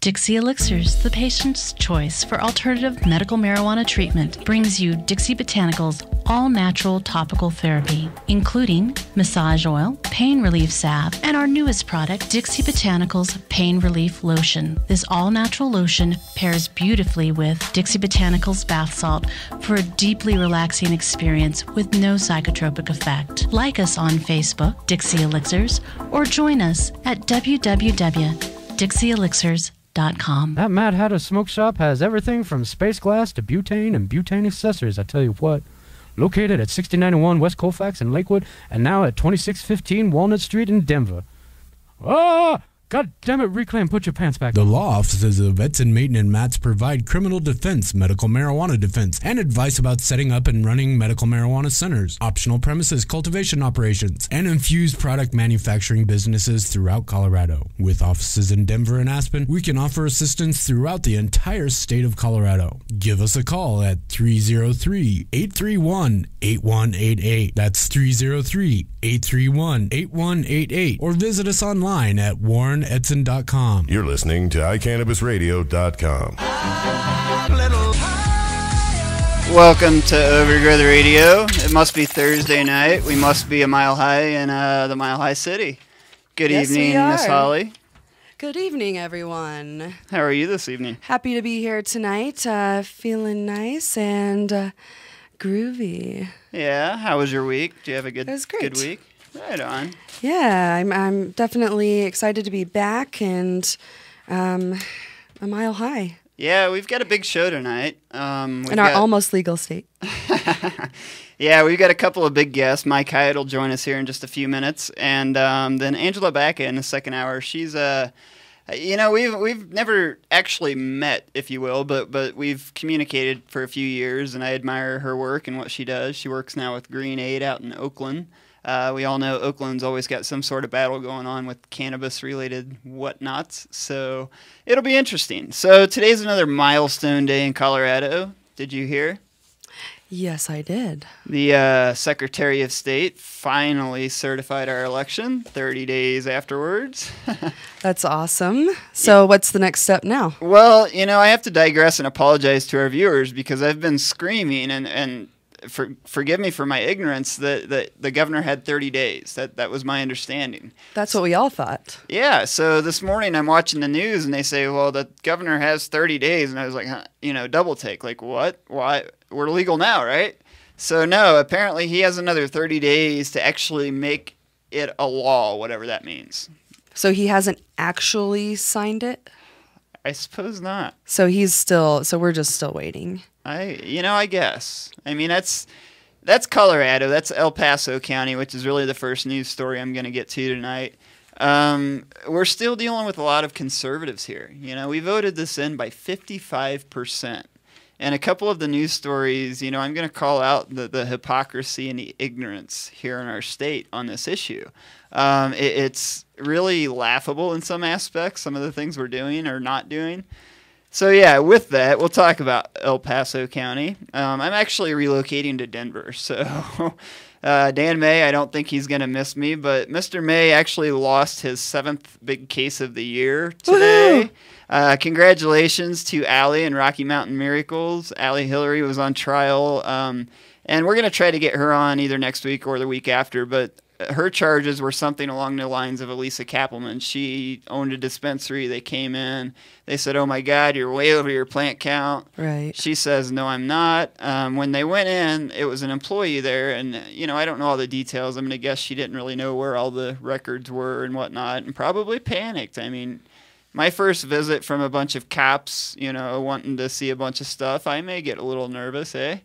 Dixie Elixirs, the patient's choice for alternative medical marijuana treatment, brings you Dixie Botanicals all-natural topical therapy, including massage oil, pain relief salve, and our newest product, Dixie Botanicals Pain Relief Lotion. This all-natural lotion pairs beautifully with Dixie Botanicals bath salt for a deeply relaxing experience with no psychotropic effect. Like us on Facebook, Dixie Elixirs, or join us at www.dixieelixirs.com. That Mad Hatter Smoke Shop has everything from space glass to butane and butane accessories, I tell you what. Located at 6091 West Colfax in Lakewood, and now at 2615 Walnut Street in Denver. Ah! God damn it, Reclaim, put your pants back. The law offices of Edson Maton and Matz provide criminal defense, medical marijuana defense, and advice about setting up and running medical marijuana centers, optional premises cultivation operations, and infused product manufacturing businesses throughout Colorado. With offices in Denver and Aspen, we can offer assistance throughout the entire state of Colorado. Give us a call at 303-831-8188. That's 303-831-8188. Or visit us online at warrenedson.com. You're listening to iCannabisRadio.com. Welcome to Overgrow the Radio. It must be Thursday night. We must be a mile high in the Mile High City. Good evening, Miss Holly. Good evening, everyone. How are you this evening? Happy to be here tonight. Feeling nice and groovy. Yeah. How was your week? Do you have a good, it was great. Good week? Right on. Yeah, I'm definitely excited to be back and a mile high. Yeah, we've got a big show tonight. In our almost legal state. Yeah, we've got a couple of big guests. Mike Hyde will join us here in just a few minutes. And then Amgela Bacca in the second hour. She's we've never actually met, if you will, but we've communicated for a few years, and I admire her work and what she does. She works now with Green Aid out in Oakland. We all know Oakland's always got some sort of battle going on with cannabis-related whatnots, so it'll be interesting. So today's another milestone day in Colorado. Did you hear? Yes, I did. The Secretary of State finally certified our election 30 days afterwards. That's awesome. So what's the next step now? Well, I have to digress and apologize to our viewers because I've been screaming and forgive me for my ignorance that the governor had 30 days. That was my understanding. That's what we all thought. Yeah. So this morning I'm watching the news and they say, well, the governor has 30 days. And I was like, double take. Like, what? Why? We're legal now, right? So no, apparently he has another 30 days to actually make it a law, whatever that means. So he hasn't actually signed it? I suppose not. So we're just still waiting. I guess. I mean, that's Colorado. That's El Paso County, which is really the first news story I'm going to get to tonight. We're still dealing with a lot of conservatives here. We voted this in by 55%. And a couple of the news stories, I'm going to call out the hypocrisy and the ignorance here in our state on this issue. It's really laughable in some aspects, some of the things we're doing or not doing. So yeah, with that, we'll talk about El Paso County. I'm actually relocating to Denver, so Dan May, I don't think he's going to miss me, but Mr. May actually lost his 7th big case of the year today. Congratulations to Allie and Rocky Mountain Miracles. Allie Hillary was on trial, and we're going to try to get her on either next week or the week after, but her charges were something along the lines of Elisa Kappelman. She owned a dispensary. They came in. They said, oh, my God, you're way over your plant count. Right. She says, no, I'm not. When they went in, it was an employee there. And, I don't know all the details. I'm going to guess she didn't really know where all the records were and whatnot and probably panicked. I mean, my first visit from a bunch of cops, wanting to see a bunch of stuff, I may get a little nervous, eh?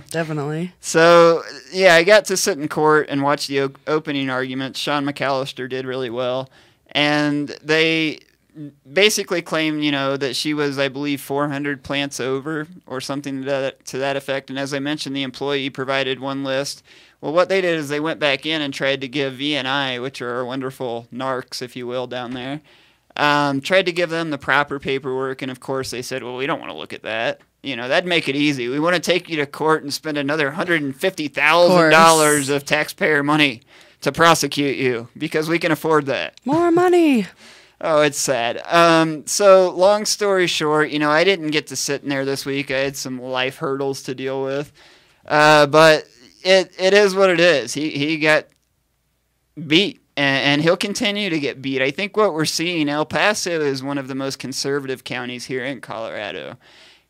Definitely. So, yeah, I got to sit in court and watch the opening argument. Sean McAllister did really well. And they basically claimed, that she was, I believe, 400 plants over or something to that effect. And as I mentioned, the employee provided one list. Well, what they did is they went back in and tried to give VNI, which are our wonderful narcs, if you will, down there, tried to give them the proper paperwork, and of course they said, well, we don't want to look at that. That'd make it easy. We want to take you to court and spend another $150,000 of taxpayer money to prosecute you because we can afford that. More money. Oh, it's sad. So long story short, I didn't get to sit in there this week. I had some life hurdles to deal with. But it is what it is. He got beat, and he'll continue to get beat. I think what we're seeing, El Paso is one of the most conservative counties here in Colorado.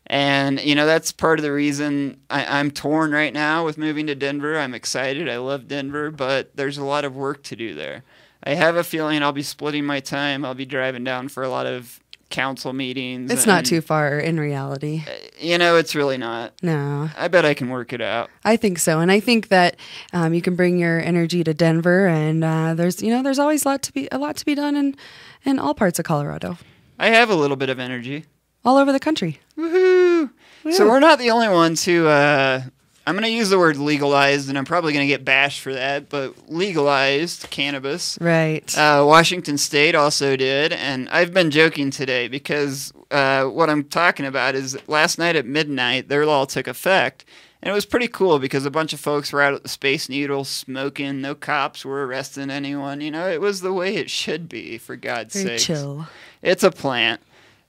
And, that's part of the reason I'm torn right now with moving to Denver. I'm excited. I love Denver, but there's a lot of work to do there. I have a feeling I'll be splitting my time. I'll be driving down for a lot of council meetings. It's not too far in reality. It's really not. No. I bet I can work it out. I think so. And I think that you can bring your energy to Denver, and there's always a lot to be done in all parts of Colorado. I have a little bit of energy. All over the country. Woohoo! So we're not the only ones who, I'm going to use the word legalized, and I'm probably going to get bashed for that, but legalized cannabis. Right. Washington State also did, and I've been joking today because what I'm talking about is last night at midnight, their law took effect, and it was pretty cool because a bunch of folks were out at the Space Needle smoking. No cops were arresting anyone. It was the way it should be, for God's sake. Very chill. It's a plant.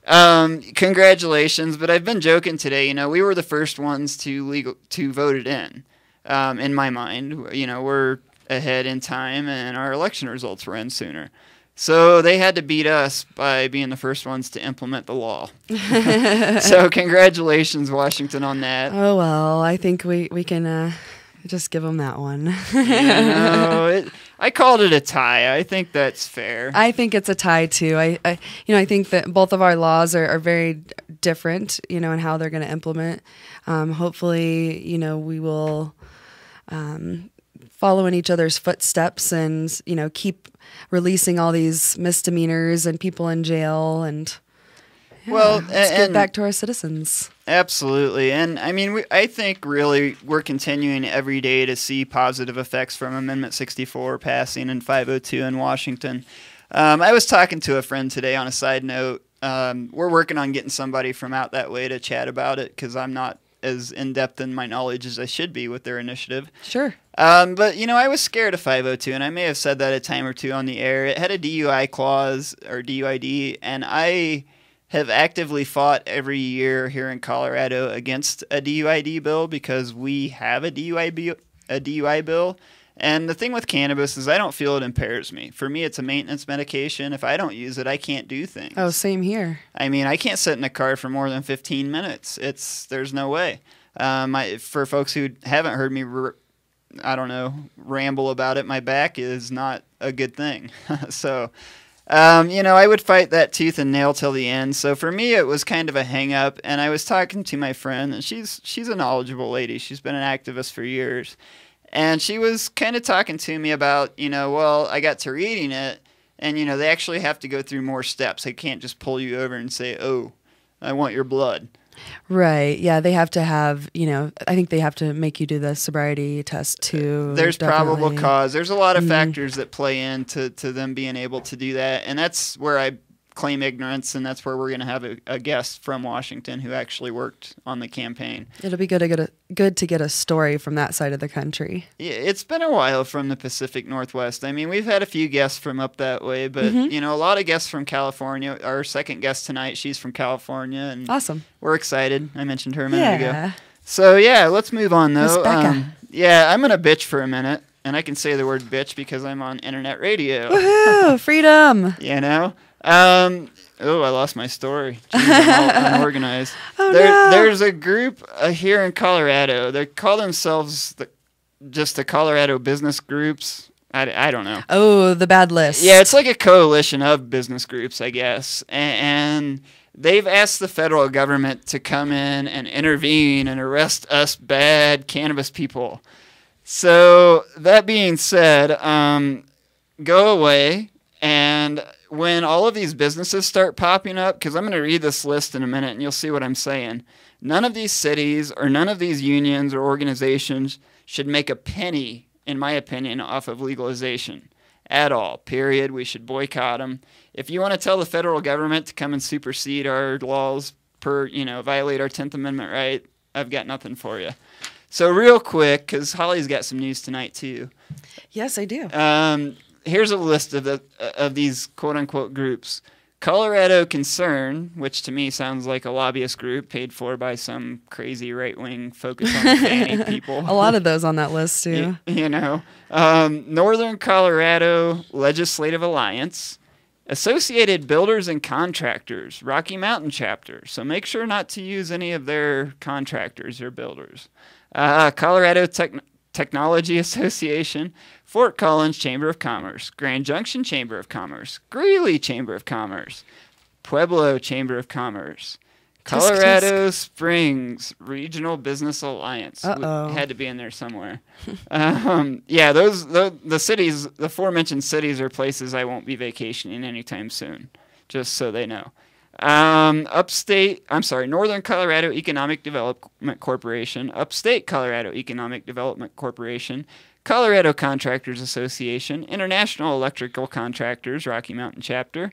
Congratulations, but I've been joking today. We were the first ones to vote it in my mind. We're ahead in time, and our election results were in sooner. So they had to beat us by being the first ones to implement the law. So congratulations, Washington, on that. Oh, well, I think we can just give them that one. I called it a tie. I think that's fair. I think it's a tie too. I think that both of our laws are very different, in how they're going to implement. Hopefully, we will follow in each other's footsteps and, keep releasing all these misdemeanors and people in jail and. Yeah, let's get back to our citizens. Absolutely. And I think really we're continuing every day to see positive effects from Amendment 64 passing and 502 in Washington. I was talking to a friend today on a side note. We're working on getting somebody from out that way to chat about it because I'm not as in-depth in my knowledge as I should be with their initiative. Sure. But, I was scared of 502, and I may have said that a time or two on the air. It had a DUI clause, or DUID, and I have actively fought every year here in Colorado against a DUID bill because we have a DUI bill. And the thing with cannabis is I don't feel it impairs me. For me, it's a maintenance medication. If I don't use it, I can't do things. Oh, same here. I can't sit in a car for more than 15 minutes. There's no way. For folks who haven't heard me, ramble about it, my back is not a good thing. So... I would fight that tooth and nail till the end. So for me, it was kind of a hang up. And I was talking to my friend, and she's a knowledgeable lady. She's been an activist for years. And she was kind of talking to me about, I got to reading it, and, they actually have to go through more steps. They can't just pull you over and say, oh, I want your blood. Right. Yeah, they have to have, I think they have to make you do the sobriety test too. There's definitely probable cause. There's a lot of factors that play into them being able to do that. And that's where I claim ignorance, and that's where we're going to have a guest from Washington who actually worked on the campaign. It'll be good to get a story from that side of the country. Yeah, it's been a while from the Pacific Northwest. We've had a few guests from up that way, but a lot of guests from California. Our second guest tonight, she's from California, and awesome. We're excited. I mentioned her a minute ago. So let's move on though. Miss Bacca. I'm gonna bitch for a minute, and I can say the word bitch because I'm on internet radio. Woohoo! Freedom. I lost my story. Jeez, I'm all unorganized. There's a group here in Colorado. They call themselves just the Colorado Business Groups. I don't know. Oh, the bad list. Yeah, it's like a coalition of business groups, I guess. And they've asked the federal government to come in and intervene and arrest us bad cannabis people. So that being said, go away. And when all of these businesses start popping up, because I'm going to read this list in a minute and you'll see what I'm saying. None of these cities or none of these unions or organizations should make a penny, in my opinion, off of legalization at all, period. We should boycott them. If you want to tell the federal government to come and supersede our laws violate our 10th Amendment right, I've got nothing for you. So real quick, because Holly's got some news tonight too. Yes, I do. here's a list of these quote-unquote groups. Colorado Concern, which to me sounds like a lobbyist group paid for by some crazy right-wing focus on the Fanny people. A lot of those on that list, too. You know. Northern Colorado Legislative Alliance. Associated Builders and Contractors, Rocky Mountain Chapter. So make sure not to use any of their contractors or builders. Colorado Technology Association, Fort Collins Chamber of Commerce, Grand Junction Chamber of Commerce, Greeley Chamber of Commerce, Pueblo Chamber of Commerce, Colorado Springs Regional Business Alliance. Had to be in there somewhere. Yeah, the cities, the aforementioned cities are places I won't be vacationing anytime soon, just so they know. Northern Colorado Economic Development Corporation, Upstate Colorado Economic Development Corporation, Colorado Contractors Association, International Electrical Contractors, Rocky Mountain Chapter,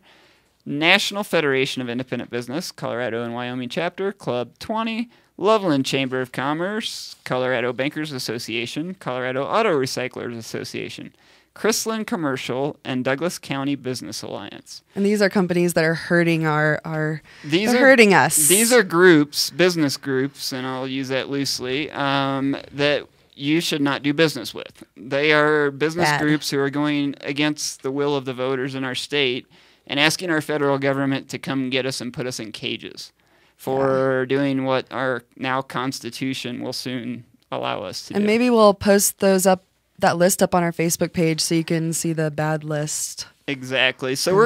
National Federation of Independent Business, Colorado and Wyoming Chapter, Club 20, Loveland Chamber of Commerce, Colorado Bankers Association, Colorado Auto Recyclers Association, Chrisland Commercial, and Douglas County Business Alliance. And these are companies that are hurting hurting us. These are groups, business groups, and I'll use that loosely, that you should not do business with. They are business groups who are going against the will of the voters in our state and asking our federal government to come get us and put us in cages for doing what our now Constitution will soon allow us to do. And maybe we'll post that list up on our Facebook page so you can see the bad list. Exactly. So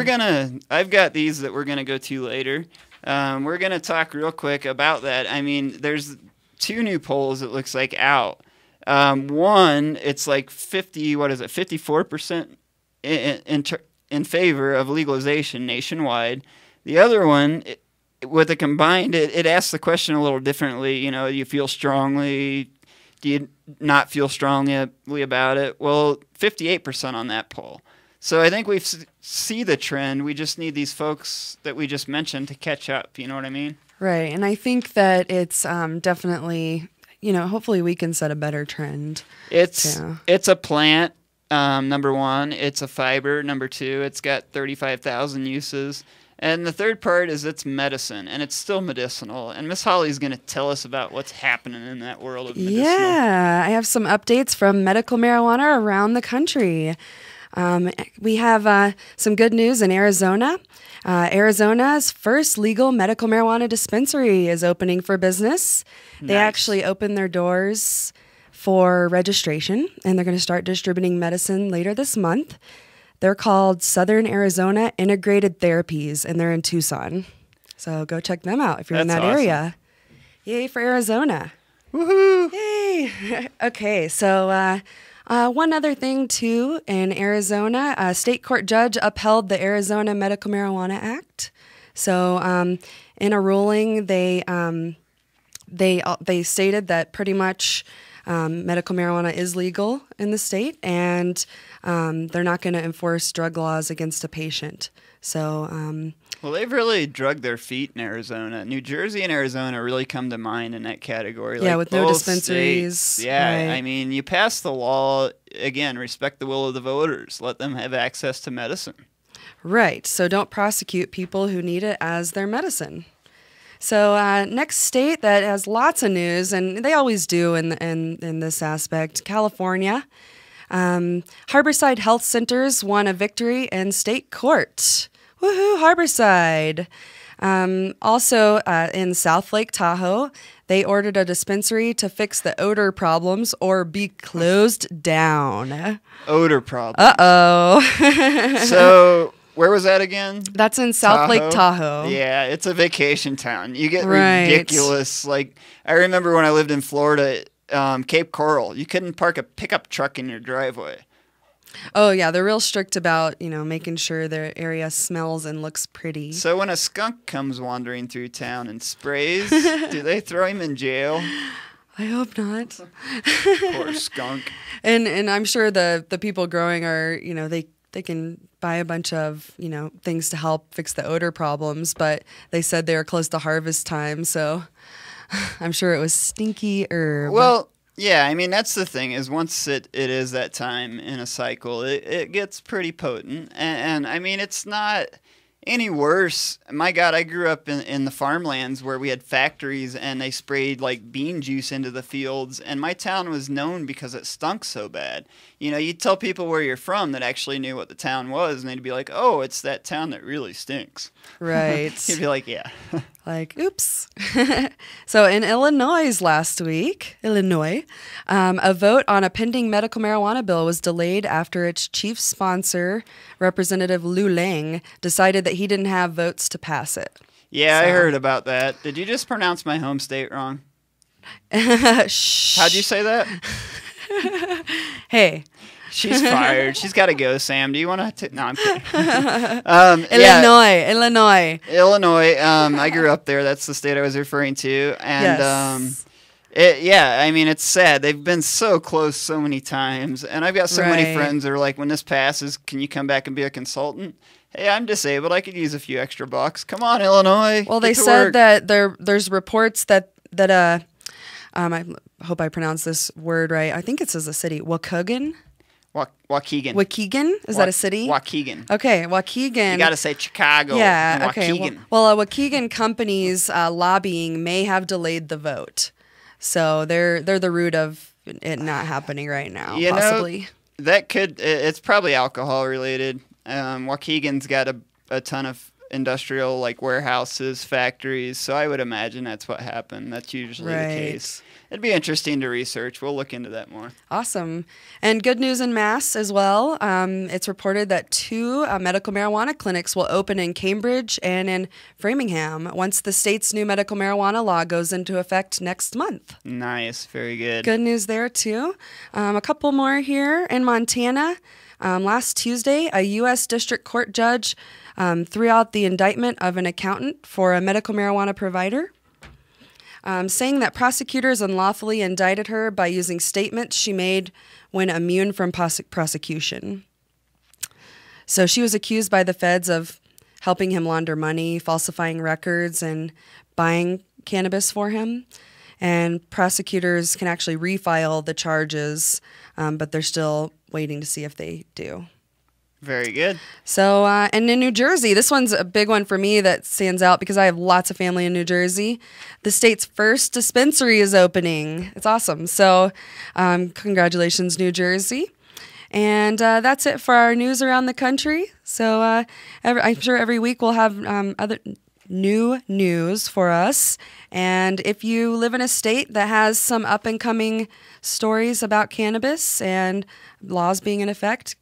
I've got these that we're going to go to later. We're going to talk real quick about that. I mean, there's 2 new polls, it looks like, out. One, it's like 54% in favor of legalization nationwide. The other one, with a combined, it asks the question a little differently. You know, do you feel strongly? Do you not feel strongly about it? Well, 58% on that poll. So I think we see the trend. We just need these folks that we just mentioned to catch up. You know what I mean? Right. And I think that it's definitely, hopefully we can set a better trend. It's a plant, number one. It's a fiber, number two. It's got 35,000 uses. And the third part is it's medicine, and it's still medicinal. And Miss Holly's going to tell us about what's happening in that world of medicinal. Yeah, I have some updates from medical marijuana around the country. We have some good news in Arizona. Arizona's first legal medical marijuana dispensary is opening for business. Nice. They actually opened their doors for registration, and they're going to start distributing medicine later this month. They're called Southern Arizona Integrated Therapies, and they're in Tucson. So go check them out if you're in that area. Yay for Arizona. Woohoo! Yay! Okay, so one other thing, too, in Arizona, a state court judge upheld the Arizona Medical Marijuana Act. So in a ruling, they stated that pretty much medical marijuana is legal in the state, and they're not going to enforce drug laws against a patient. So, well, they've really dragged their feet in Arizona. New Jersey and Arizona really come to mind in that category. Yeah, like with no dispensaries. States, yeah, right. I mean, you pass the law, again, respect the will of the voters. Let them have access to medicine. Right, so don't prosecute people who need it as their medicine. So next state that has lots of news, and they always do in this aspect, California. Harborside Health Centers won a victory in state court. Woohoo, Harborside. Also in South Lake Tahoe, they ordered a dispensary to fix the odor problems or be closed down. Odor problems. Uh-oh. So... where was that again? That's in South Lake Tahoe. Yeah, it's a vacation town. You get ridiculous. Like, I remember when I lived in Florida, Cape Coral, you couldn't park a pickup truck in your driveway. Oh, yeah, they're real strict about, making sure their area smells and looks pretty. So when a skunk comes wandering through town and sprays, do they throw him in jail? I hope not. Poor skunk. And I'm sure the people growing are, they can buy a bunch of, things to help fix the odor problems, but they said they were close to harvest time, so I'm sure it was stinky herb. Well, Yeah, I mean, that's the thing, is once it is that time in a cycle, it gets pretty potent. And I mean, it's not any worse. My God, I grew up in the farmlands where we had factories and they sprayed like bean juice into the fields, and my town was known because it stunk so bad. You know, you'd tell people where you're from that actually knew what the town was, and they'd be like, "Oh, it's that town that really stinks." Right. You'd be like, "Yeah." Like, oops. So in Illinois last week, a vote on a pending medical marijuana bill was delayed after its chief sponsor, Representative Lou Lang, decided that he didn't have votes to pass it. Yeah, So- I heard about that. Did you just pronounce my home state wrong? Shh. How'd you say that? Hey. She's fired. She's got to go, Sam. Do you want to? No, I'm kidding. Illinois. Illinois. I grew up there. That's the state I was referring to. And Yes. I mean, it's sad. They've been so close so many times. And I've got so many Right. friends that are like, when this passes, can you come back and be a consultant? Hey, I'm disabled. I could use a few extra bucks. Come on, Illinois. Well, Get they to said work. that there's reports that I hope I pronounce this word right. I think it says a city, Waukegan. Waukegan. Waukegan? Is that a city? Waukegan. Okay, Waukegan. You got to say Chicago. Yeah, and okay. Waukegan. Well, a Waukegan company's lobbying may have delayed the vote. So they're the root of it not happening right now, You know, possibly. that could, it's probably alcohol related. Waukegan's got a ton of industrial like warehouses, factories, so I would imagine that's what happened. That's usually the case. It'd be interesting to research. We'll look into that more. Awesome. And good news in Mass as well. It's reported that 2 medical marijuana clinics will open in Cambridge and in Framingham once the state's new medical marijuana law goes into effect next month. Nice. Very good. Good news there, too. A couple more here in Montana. Last Tuesday, a U.S. District Court judge threw out the indictment of an accountant for a medical marijuana provider, saying that prosecutors unlawfully indicted her by using statements she made when immune from prosecution. So she was accused by the feds of helping him launder money, falsifying records, and buying cannabis for him. And prosecutors can actually refile the charges, but they're still waiting to see if they do. Very good. So, and in New Jersey, this one's a big one for me that stands out because I have lots of family in New Jersey. The state's first dispensary is opening. It's awesome. So, congratulations, New Jersey. And that's it for our news around the country. So, I'm sure every week we'll have other new news for us. And if you live in a state that has some up-and-coming stories about cannabis and laws being in effect,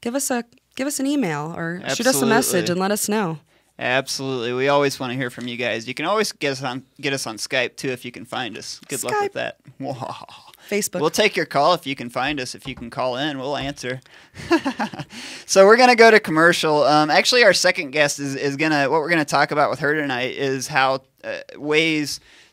give us an email or shoot us a message and let us know. Absolutely. We always want to hear from you guys. You can always get us on Skype too if you can find us. Good luck with that. Facebook. We'll take your call if you can find us. If you can call in, we'll answer. So we're going to go to commercial. Actually, our second guest is what we're going to talk about with her tonight is how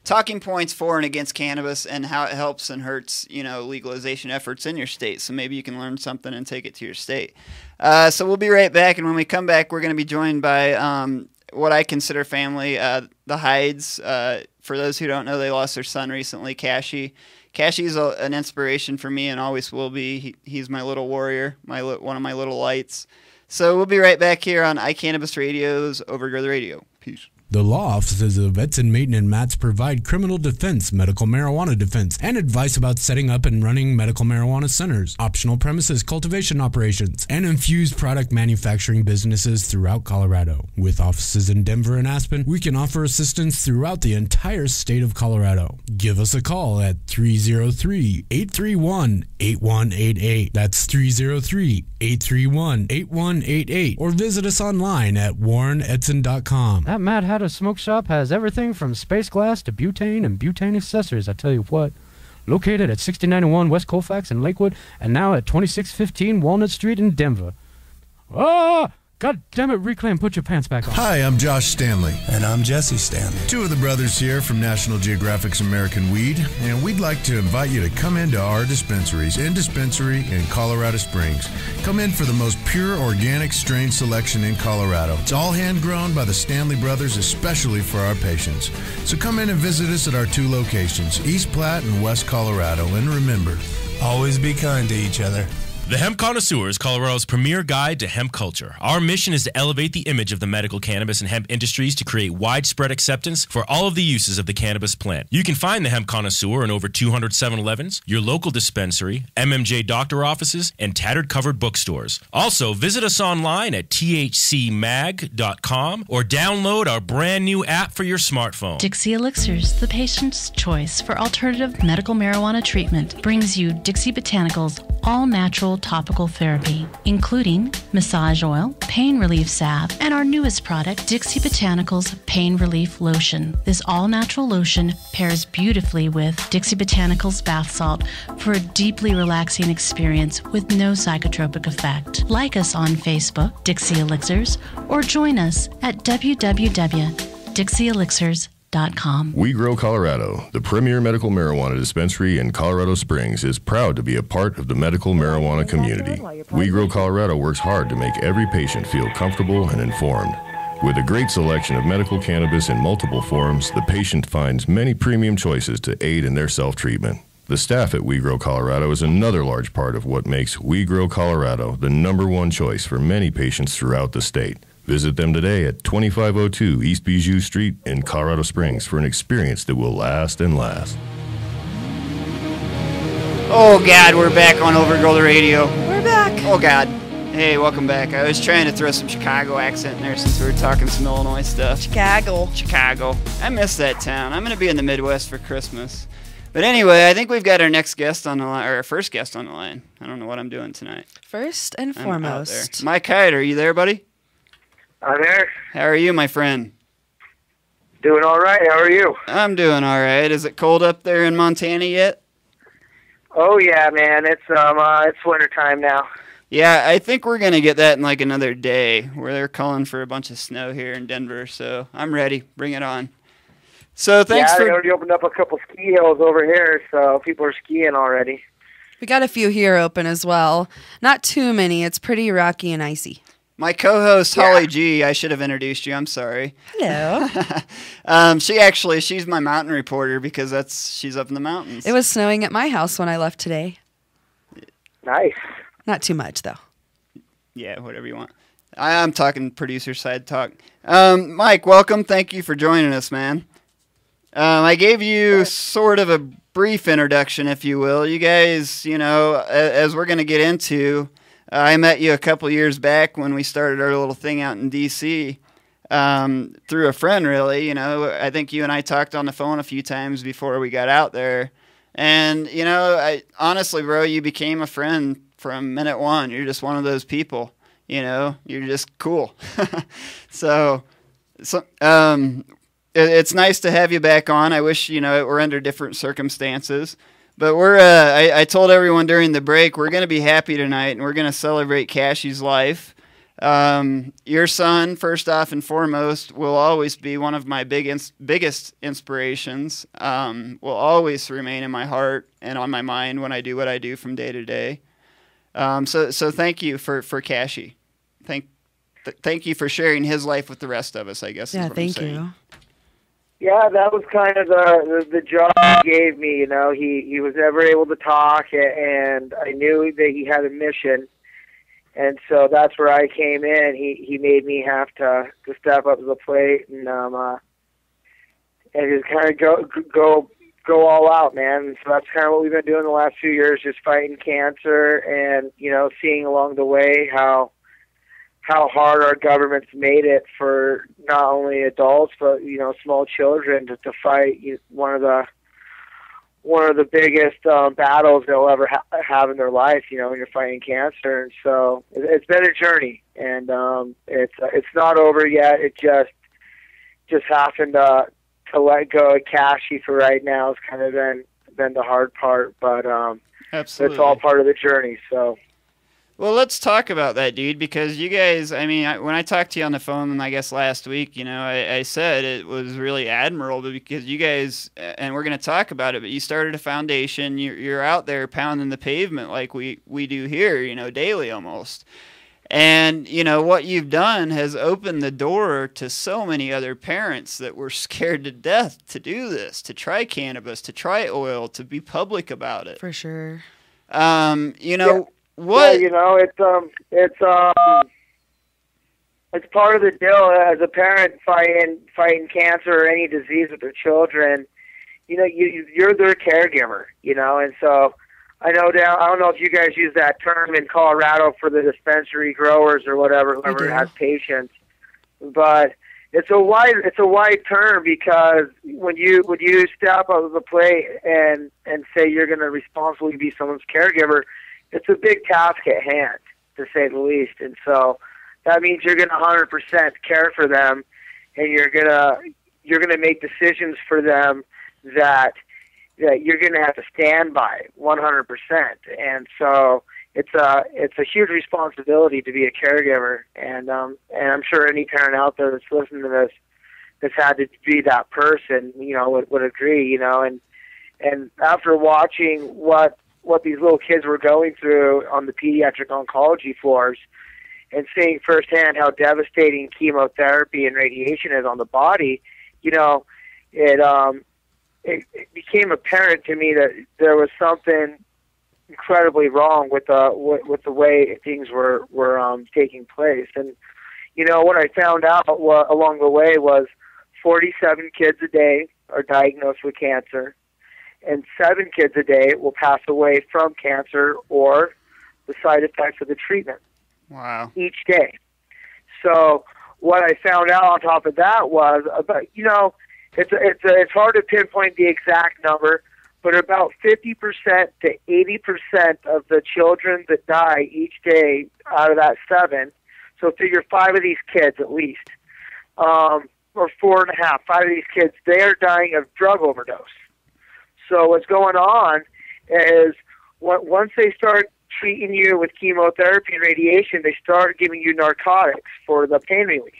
talking points for and against cannabis and how it helps and hurts, legalization efforts in your state. So maybe you can learn something and take it to your state. So we'll be right back. And when we come back, we're going to be joined by what I consider family, the Hydes. For those who don't know, they lost their son recently, Cashy. Cashy's an inspiration for me and always will be. He's my little warrior, one of my little lights. So we'll be right back here on iCannabis Radio's Overgrow the Radio. Peace. The law offices of Edson, Maton, and Matz provide criminal defense, medical marijuana defense, and advice about setting up and running medical marijuana centers, optional premises cultivation operations, and infused product manufacturing businesses throughout Colorado. With offices in Denver and Aspen, we can offer assistance throughout the entire state of Colorado. Give us a call at 303-831-8188. That's 303-831-8188. Or visit us online at warrenedson.com. That Mad Hatter Smoke Shop has everything from space glass to butane and butane accessories, I tell you what. Located at 6091 West Colfax in Lakewood and now at 2615 Walnut Street in Denver. God damn it, Reclaim, put your pants back on. Hi, I'm Josh Stanley. And I'm Jesse Stanley. Two of the brothers here from National Geographic's American Weed, and we'd like to invite you to come into our dispensaries in Colorado Springs. Come in for the most pure organic strain selection in Colorado. It's all hand-grown by the Stanley brothers, especially for our patients. So come in and visit us at our two locations, East Platte and West Colorado. And remember, always be kind to each other. The Hemp Connoisseur is Colorado's premier guide to hemp culture. Our mission is to elevate the image of the medical cannabis and hemp industries to create widespread acceptance for all of the uses of the cannabis plant. You can find the Hemp Connoisseur in over 200 7-Elevens, your local dispensary, MMJ doctor offices, and tattered covered bookstores. Also, visit us online at thcmag.com or download our brand new app for your smartphone. Dixie Elixirs, the patient's choice for alternative medical marijuana treatment, brings you Dixie Botanicals all-natural topical therapy, including massage oil, pain relief salve, and our newest product, Dixie Botanicals Pain Relief Lotion. This all-natural lotion pairs beautifully with Dixie Botanicals bath salt for a deeply relaxing experience with no psychotropic effect. Like us on Facebook, Dixie Elixirs, or join us at www.dixieelixirs.com. We Grow Colorado, the premier medical marijuana dispensary in Colorado Springs, is proud to be a part of the medical marijuana community. We Grow Colorado works hard to make every patient feel comfortable and informed. With a great selection of medical cannabis in multiple forms, the patient finds many premium choices to aid in their self-treatment. The staff at We Grow Colorado is another large part of what makes We Grow Colorado the #1 choice for many patients throughout the state. Visit them today at 2502 East Bijou Street in Colorado Springs for an experience that will last and last. Oh, God, we're back on Overgrow the Radio. We're back. Oh, God. Hey, welcome back. I was trying to throw some Chicago accent in there since we were talking some Illinois stuff. Chicago. I miss that town. I'm going to be in the Midwest for Christmas. But anyway, I think we've got our next guest on the line, or our first guest on the line. I don't know what I'm doing tonight. First and foremost. Mike Hyde, are you there, buddy? I'm there. How are you, my friend? Doing all right. How are you? I'm doing all right. Is it cold up there in Montana yet? Oh yeah, man. It's wintertime now. Yeah, I think we're gonna get that in like another day. Where they're calling for a bunch of snow here in Denver, so I'm ready. Bring it on. So thanks they already opened up a couple ski hills over here, so people are skiing already. We got a few here open as well. Not too many. It's pretty rocky and icy. My co-host, Holly G, I should have introduced you. I'm sorry. Hello. She's my mountain reporter because she's up in the mountains. It was snowing at my house when I left today. Nice. Not too much, though. Yeah, whatever you want. I'm talking producer side talk. Mike, welcome. Thank you for joining us, man. I gave you sort of a brief introduction, if you will. You guys, as we're going to get into... I met you a couple years back when we started our little thing out in D.C. Through a friend, really. I think you and I talked on the phone a few times before we got out there. And, honestly, bro, you became a friend from minute one. You're just one of those people, You're just cool. So it's nice to have you back on. I wish, we're under different circumstances. But I told everyone during the break, we're going to be happy tonight, and we're going to celebrate Cashy's life. Your son, first off and foremost, will always be one of my biggest inspirations. Will always remain in my heart and on my mind when I do what I do from day to day. So thank you for Cashy. Thank you for sharing his life with the rest of us, I guess. Yeah, is what I'm saying. thank you. Yeah, that was kind of the job he gave me. He was never able to talk, and I knew that he had a mission, and so that's where I came in. He made me have to step up to the plate and just kind of go all out, man. And so that's kind of what we've been doing the last few years, just fighting cancer, and seeing along the way how hard our government's made it for not only adults but small children to fight one of the biggest battles they'll ever have in their life. When you're fighting cancer, and so it's been a journey, and it's not over yet. It just happened to let go of Cashy for right now. It's kind of been the hard part, but absolutely, it's all part of the journey. So. Well, let's talk about that, dude, because you guys, I mean, when I talked to you on the phone, I guess last week, you know, I said it was really admirable because you guys, and we're going to talk about it, but you started a foundation. You're out there pounding the pavement like we do here, you know, daily almost. And, you know, what you've done has opened the door to so many other parents that were scared to death to do this, to try cannabis, to try oil, to be public about it. For sure. You know, Yeah. what? Yeah, you know, it's part of the deal as a parent fighting cancer or any disease with their children. You know, you're their caregiver, you know, and so I don't know if you guys use that term in Colorado for the dispensary growers or whatever, whoever has patients, but it's a wide term because when you step up to the plate and say you're going to responsibly be someone's caregiver, it's a big task at hand, to say the least. And so that means you're going to 100% care for them, and you're going to make decisions for them that you're going to have to stand by 100%. And so it's a huge responsibility to be a caregiver. And I'm sure any parent out there that's listening to this that's had to be that person, you know, would agree, you know. And after watching what these little kids were going through on the pediatric oncology floors and seeing firsthand how devastating chemotherapy and radiation is on the body, you know, it became apparent to me that there was something incredibly wrong with the way things were taking place. And, you know, what I found out along the way was 47 kids a day are diagnosed with cancer, and 7 kids a day will pass away from cancer or the side effects of the treatment. Wow. Each day. So what I found out on top of that was about, you know, it's hard to pinpoint the exact number, but about 50% to 80% of the children that die each day out of that 7, so figure 5 of these kids at least, or 4.5, 5 of these kids, they are dying of drug overdose. So what's going on is once they start treating you with chemotherapy and radiation, they start giving you narcotics for the pain relief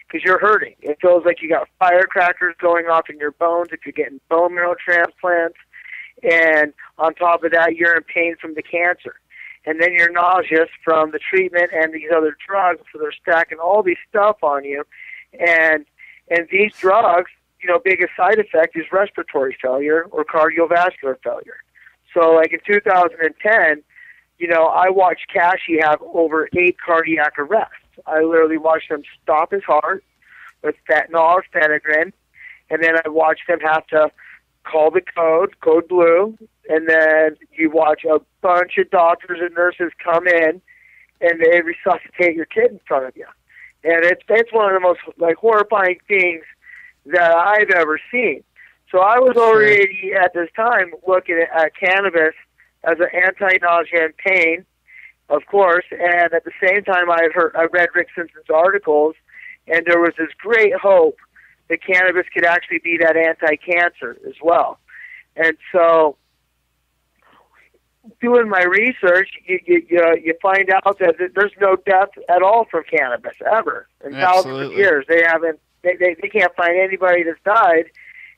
because you're hurting. It feels like you got firecrackers going off in your bones if you're getting bone marrow transplants. And on top of that, you're in pain from the cancer. And then you're nauseous from the treatment and these other drugs, so they're stacking all these stuff on you. And these drugs, you know, biggest side effect is respiratory failure or cardiovascular failure. So like in 2010, you know, I watched Cashy have over 8 cardiac arrests. I literally watched him stop his heart with fentanyl or phenagrin, and then I watched him have to call the code blue, and then you watch a bunch of doctors and nurses come in, and they resuscitate your kid in front of you. And it's one of the most like horrifying things that I've ever seen. So I was already at this time looking at cannabis as an anti-nausea and pain, of course, and at the same time I read Rick Simpson's articles, and there was this great hope that cannabis could actually be that anti-cancer as well. And so doing my research, you find out that there's no death at all from cannabis ever. In thousands of years, they can't find anybody that's died.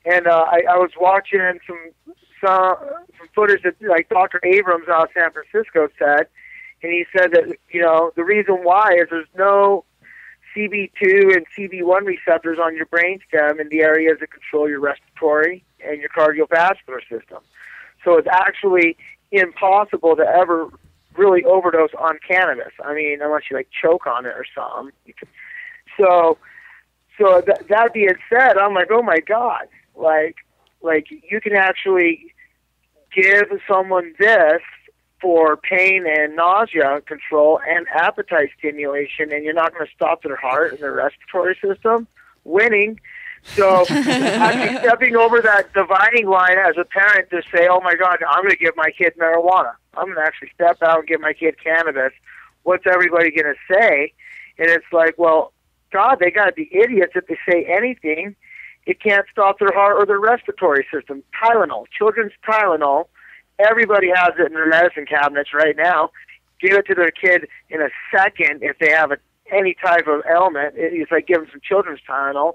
And I was watching some footage that like Dr. Abrams out of San Francisco said, and he said that, you know, the reason why is there's no CB2 and CB1 receptors on your brainstem in the areas that control your respiratory and your cardiovascular system. So it's actually impossible to ever really overdose on cannabis. I mean, unless you like choke on it or something. So that being said, I'm like, oh my God, like you can actually give someone this for pain and nausea control and appetite stimulation, and you're not going to stop their heart and their respiratory system. Winning. So actually stepping over that dividing line as a parent to say, oh my God, I'm going to give my kid marijuana. I'm going to actually step out and give my kid cannabis. What's everybody going to say? And it's like, well, God, they got to be idiots if they say anything. It can't stop their heart or their respiratory system. Tylenol, children's Tylenol. Everybody has it in their medicine cabinets right now. give it to their kid in a second if they have any type of ailment. It's like giving some children's Tylenol.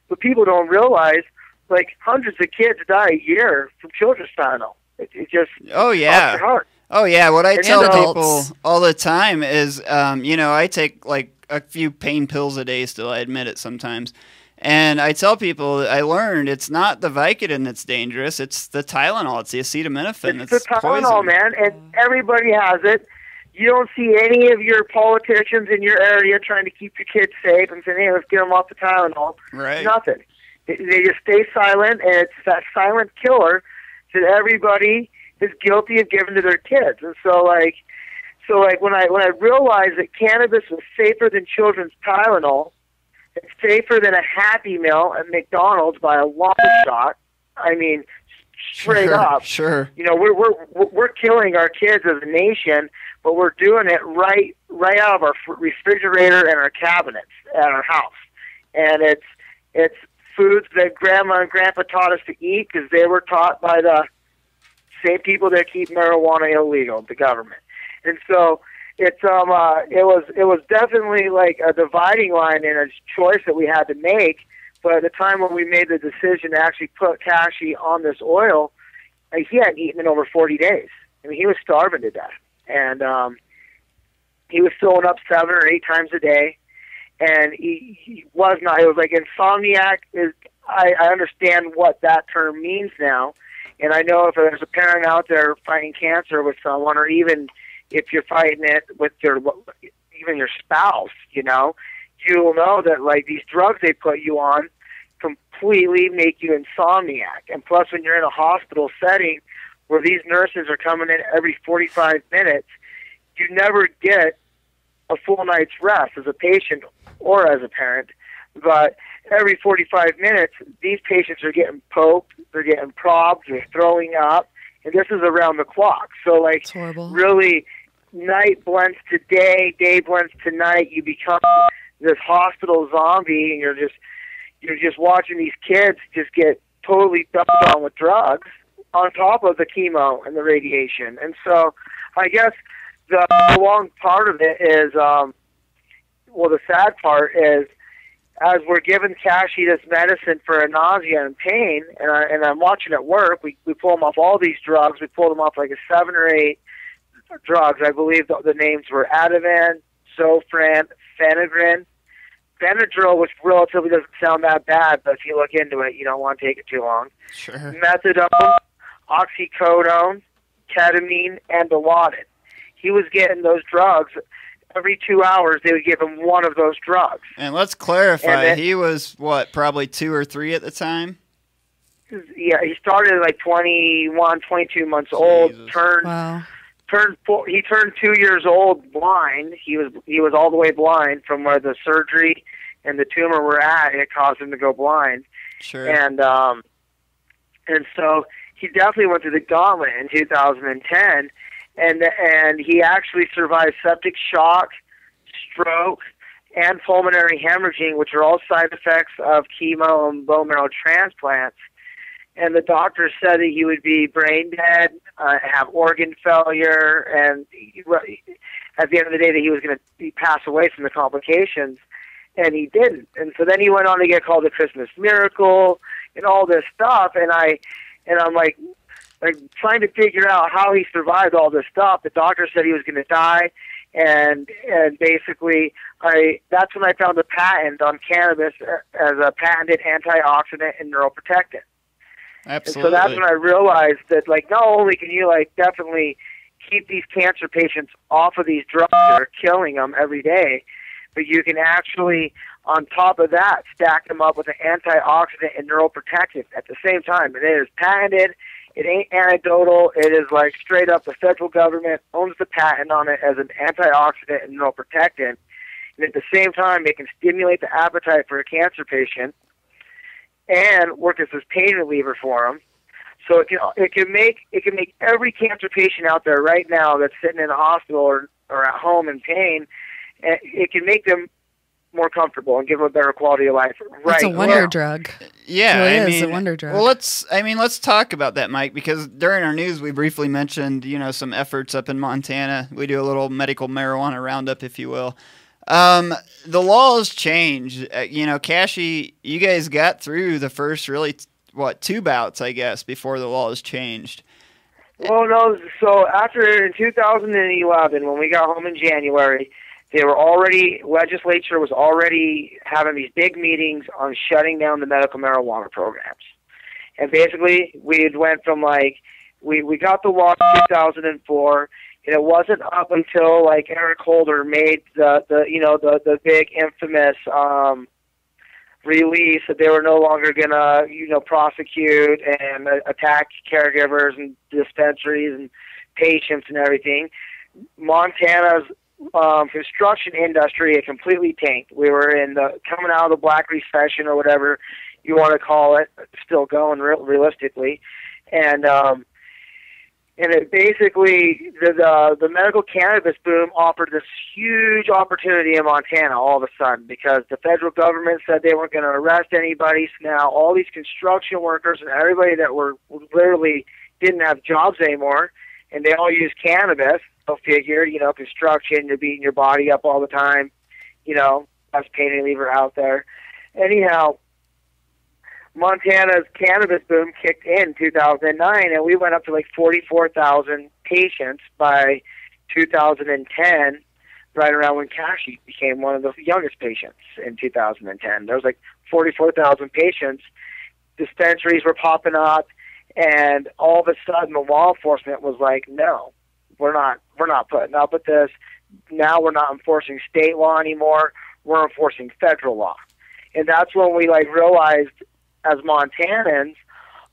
But people don't realize, like, hundreds of kids die a year from children's Tylenol. It just oh yeah, your heart. Oh yeah. What I And tell adults. people all the time is, I take like a few pain pills a day still. I admit it sometimes. And I tell people, I learned it's not the Vicodin that's dangerous. It's the Tylenol. It's the acetaminophen. It's the Tylenol, poison. man, and everybody has it. You don't see any of your politicians in your area trying to keep your kids safe and saying, hey, let's get them off the Tylenol. Right. Nothing. They just stay silent, and it's that silent killer that everybody is guilty of giving to their kids. And so when I realized that cannabis was safer than children's Tylenol, it's safer than a Happy Meal at McDonald's by a long shot. I mean, straight up. Sure. We're killing our kids as a nation, but we're doing it right out of our refrigerator and our cabinets at our house. And it's foods that Grandma and Grandpa taught us to eat because they were taught by the same people that keep marijuana illegal, the government. And so it was definitely like a dividing line and a choice that we had to make. But at the time when we made the decision to actually put Cashy on this oil, he hadn't eaten in over 40 days. I mean, he was starving to death. And he was throwing up 7 or 8 times a day. And he was not. It was like insomniac. I understand what that term means now. And I know if there's a parent out there fighting cancer with someone, or even if you're fighting it with even your spouse, you'll know that like these drugs they put you on completely make you insomniac. And plus, when you're in a hospital setting where these nurses are coming in every 45 minutes, you never get a full night's rest as a patient or as a parent. But every 45 minutes, these patients are getting poked, they're getting probbed, they're throwing up, and this is around the clock. So, like, really, night blends to day, day blends to night. You become this hospital zombie, and you're just watching these kids just get totally dumped on with drugs on top of the chemo and the radiation. And so, I guess the long part of it is, the sad part is, as we're giving Cashy this medicine for nausea and pain, and I'm watching it work, we pull him off all these drugs. We pulled him off like 7 or 8 drugs. I believe the names were Ativan, Zofran, Phenagrin, Benadryl, which relatively doesn't sound that bad, but if you look into it, you don't want to take it too long. Sure. Methadone, oxycodone, ketamine, and Dilaudid. He was getting those drugs. Every 2 hours, they would give him one of those drugs. And let's clarify, he was, probably 2 or 3 at the time? Yeah, he started at like 21, 22 months old, he turned 2 years old blind. He was all the way blind from where the surgery and the tumor were at. It caused him to go blind. Sure. And so he definitely went through the gauntlet in 2010. And he actually survived septic shock, stroke, and pulmonary hemorrhaging, which are all side effects of chemo and bone marrow transplants. And the doctor said that he would be brain dead, have organ failure, and at the end of the day that he was going to pass away from the complications, and he didn't. And so then he went on to get called the Christmas Miracle and all this stuff, and I'm like trying to figure out how he survived all this stuff. The doctor said he was going to die, and basically that's when I found a patent on cannabis as a patented antioxidant and neuroprotectant. Absolutely. And so that's when I realized that, like, not only can you, like, definitely keep these cancer patients off of these drugs that are killing them every day, but you can actually, on top of that, stack them up with an antioxidant and neuroprotectant at the same time. And it is patented. It ain't anecdotal. It is, like, straight up the federal government owns the patent on it as an antioxidant and neuroprotectant. And at the same time, it can stimulate the appetite for a cancer patient and work as this pain reliever for them. So it can make every cancer patient out there right now that's sitting in a hospital or at home in pain, it can make them more comfortable and give them a better quality of life. Right. It's a wonder drug. Yeah, it really is a wonder drug. Well, let's talk about that, Mike, because during our news we briefly mentioned, some efforts up in Montana. We do a little medical marijuana roundup, if you will. The laws changed. Cashy, you guys got through the first really, 2 bouts, I guess, before the laws changed. Well, no. So after in 2011, when we got home in January, legislature was already having these big meetings on shutting down the medical marijuana programs. And basically, we went from we got the law in 2004, and it wasn't up until Eric Holder made the big infamous release that they were no longer gonna prosecute and attack caregivers and dispensaries and patients and everything. Montana's construction industry had completely tanked. We were coming out of the Black Recession or whatever you want to call it, still going realistically, and it basically the medical cannabis boom offered this huge opportunity in Montana all of a sudden because the federal government said they weren't going to arrest anybody. So now all these construction workers and everybody that were literally didn't have jobs anymore, and they all use cannabis. Go figure, construction, you're beating your body up all the time, best pain reliever out there. Anyhow, Montana's cannabis boom kicked in 2009, and we went up to 44,000 patients by 2010, right around when Cashy became one of the youngest patients in 2010. There was 44,000 patients. Dispensaries were popping up, and all of a sudden the law enforcement was like, no, we're not putting up with this. Now we're not enforcing state law anymore. We're enforcing federal law. And that's when we realized as Montanans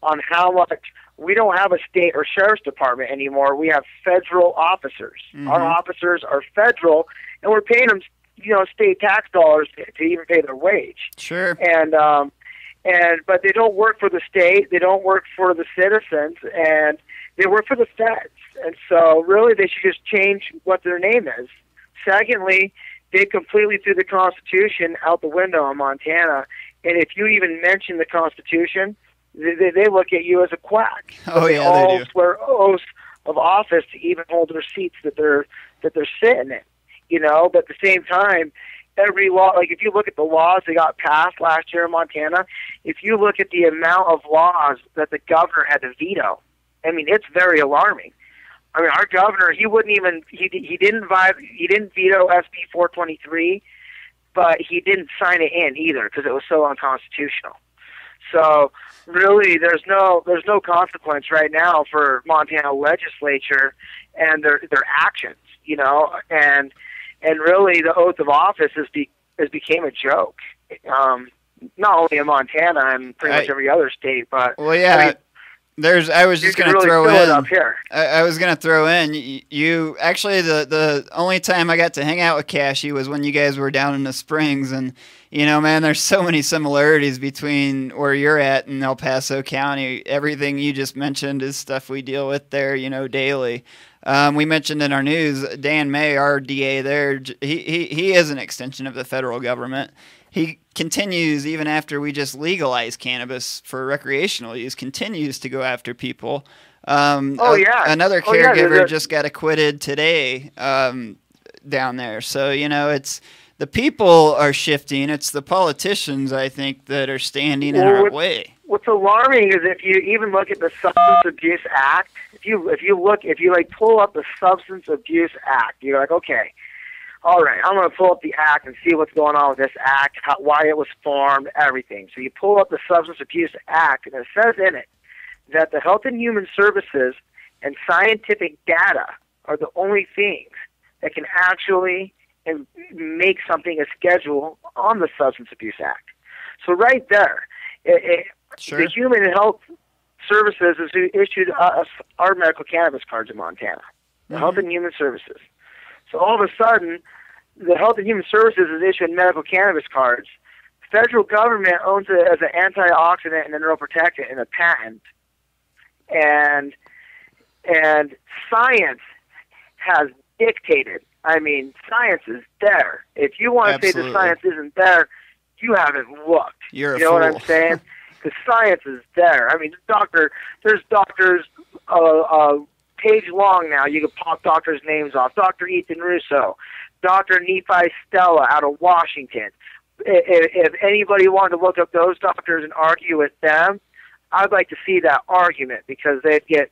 on how much we don't have a state or sheriff's department anymore. We have federal officers. Mm-hmm. Our officers are federal, and we're paying them, state tax dollars to even pay their wage. Sure. But they don't work for the state. They don't work for the citizens, and they work for the feds. And so really they should just change what their name is. Secondly, they completely threw the Constitution out the window in Montana. And if you even mention the Constitution, they look at you as a quack. Oh, they yeah, all they do. swear oaths of office to even hold their seats that they're sitting in. But at the same time, every law, if you look at the laws that got passed last year in Montana, if you look at the amount of laws that the governor had to veto, it's very alarming. Our governor, he didn't veto SB 423, but he didn't sign it in either because it was so unconstitutional. So really, there's no consequence right now for Montana legislature and their actions, and really the oath of office has became a joke. Not only in Montana and pretty much every other state, but well, yeah. I was just going to throw in. Up here. I was going to throw in. You actually the only time I got to hang out with Cashy was when you guys were down in the Springs, and man, there's so many similarities between where you're at in El Paso County. Everything you just mentioned is stuff we deal with there, daily. We mentioned in our news Dan May, our DA there. He is an extension of the federal government. He continues, even after we just legalized cannabis for recreational use, continues to go after people. Another caregiver just got acquitted today down there. So, it's the people are shifting. It's the politicians, I think, that are standing in our way. What's alarming is if you even look at the Substance Abuse Act, if you pull up the Substance Abuse Act, you're like, okay, all right, I'm going to pull up the act and see what's going on with this act, why it was formed, everything. So you pull up the Substance Abuse Act, and it says in it that the Health and Human Services and scientific data are the only things that can actually make something a schedule on the Substance Abuse Act. So right there, Sure. The Human and Health Services is who issued us our medical cannabis cards in Montana, the Health and Human Services. So all of a sudden, the Health and Human Services is issuing medical cannabis cards. The federal government owns it as an antioxidant and a neuroprotectant and a patent. And science has dictated I mean, science is there. If you want to say the science isn't there, you haven't looked. You're a you know fool. what I'm saying? The science is there. I mean, there's doctors page long now. You can pop doctors' names off. Dr. Ethan Russo, Dr. Nephi Stella out of Washington. If anybody wanted to look up those doctors and argue with them, I'd like to see that argument, because they get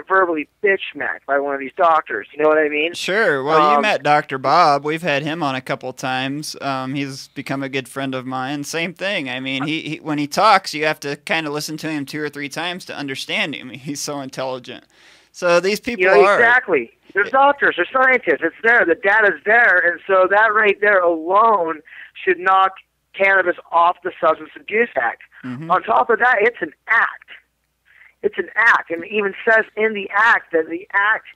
verbally bitch smacked by one of these doctors. You know what I mean? Sure. Well, you met Dr. Bob. We've had him on a couple times. He's become a good friend of mine. Same thing. I mean, he when he talks, you have to kind of listen to him 2 or 3 times to understand him. He's so intelligent. So these people are... Exactly. They're doctors. They're scientists. It's there. The data's there. And so that right there alone should knock cannabis off the Substance Abuse Act. Mm-hmm. On top of that, it's an act. It's an act. And it even says in the act that the act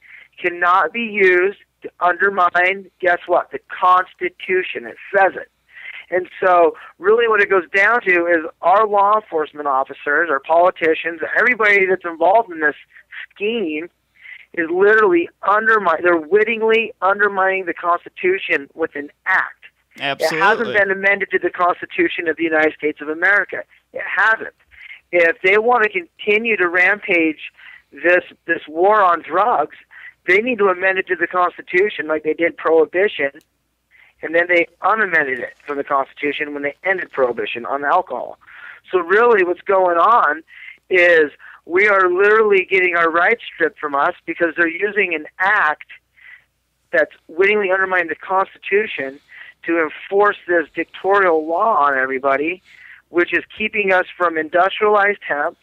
cannot be used to undermine, guess what, the Constitution. It says it. And so really what it goes down to is our law enforcement officers, our politicians, everybody that's involved in this scheme is literally they're wittingly undermining the Constitution with an act. Absolutely. It hasn't been amended to the Constitution of the United States of America. It hasn't. If they want to continue to rampage this war on drugs, they need to amend it to the Constitution like they did Prohibition, and then they unamended it from the Constitution when they ended Prohibition on alcohol. So really what's going on is we are literally getting our rights stripped from us because they're using an act that's wittingly undermining the Constitution to enforce this dictatorial law on everybody, which is keeping us from industrialized hemp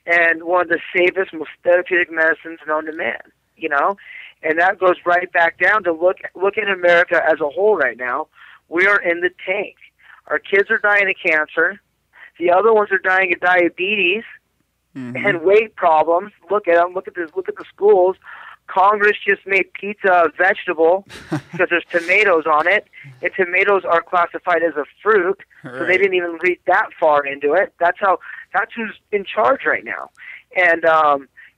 and one of the safest, most therapeutic medicines known to man, you know? And that goes right back down to look at America as a whole right now. We are in the tank. Our kids are dying of cancer. The other ones are dying of diabetes and weight problems. Look at them. Look at this. Look at the schools. Congress just made pizza a vegetable because there's tomatoes on it, and tomatoes are classified as a fruit, so they didn't even read that far into it. That's who's in charge right now, and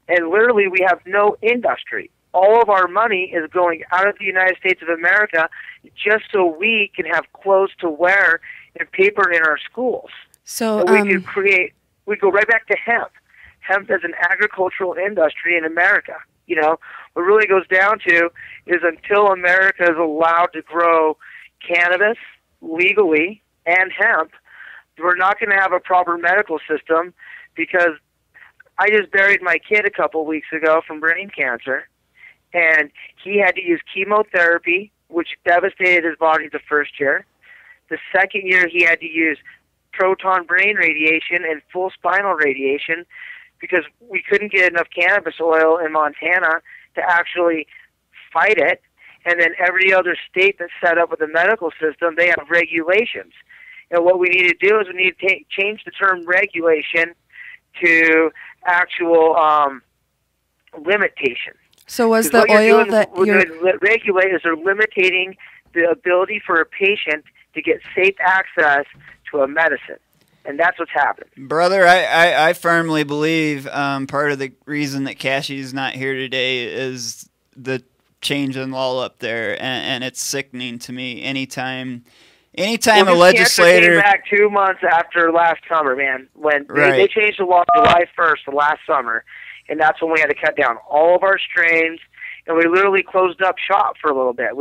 literally we have no industry. All of our money is going out of the United States of America just so we can have clothes to wear and paper in our schools. So we go right back to hemp. Hemp as an agricultural industry in America. You know, what really goes down to is until America is allowed to grow cannabis legally and hemp, we're not going to have a proper medical system, because I just buried my kid a couple weeks ago from brain cancer, and he had to use chemotherapy, which devastated his body the first year. The second year he had to use proton brain radiation and full spinal radiation, because we couldn't get enough cannabis oil in Montana to actually fight it. And then every other state that's set up with a medical system, they have regulations. And what we need to do is we need to change the term regulation to actual limitation. So was the oil that you're... Regulators are limiting the ability for a patient to get safe access to a medicine. And that's what's happened. Brother, I firmly believe part of the reason that Cashy's not here today is the change in law up there, and it's sickening to me. Anytime a legislator... Came back 2 months after last summer, man, when they changed the law July 1st of last summer, and that's when we had to cut down all of our strains, and we literally closed up shop for a little bit.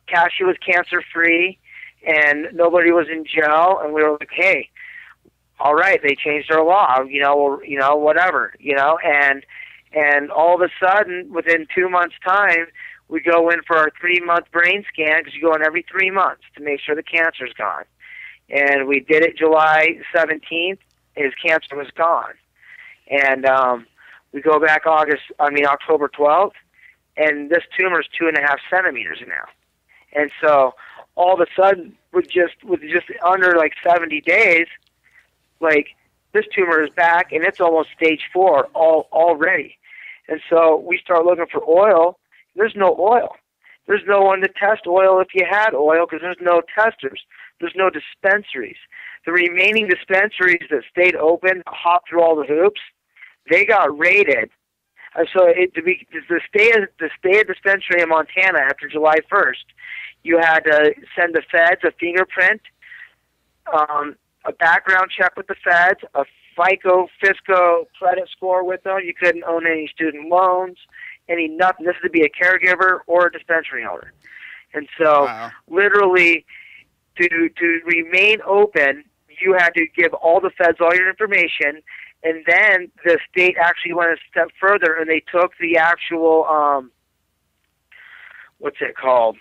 Cashy was cancer-free, and nobody was in jail, and we were like, hey, all right, they changed our law, whatever, and all of a sudden, within 2 months' time, we go in for our 3-month brain scan, because you go in every 3 months to make sure the cancer's gone. And we did it July 17th, his cancer was gone. And we go back October 12th, and this tumor is 2.5 centimeters now. And so all of a sudden, with just under 70 days, this tumor is back, and it's almost stage 4 already. And so we start looking for oil. There's no oil. There's no one to test oil if you had oil, because there's no testers. There's no dispensaries. The remaining dispensaries that stayed open, hopped through all the hoops, they got raided To stay a dispensary in Montana after July 1st, you had to send the feds a fingerprint, a background check with the feds, a Fisco credit score with them. You couldn't own any student loans, nothing. This is to be a caregiver or a dispensary owner. And so, literally, to remain open, you had to give all the feds all your information. And then the state actually went a step further, and they took the actual, what's it called?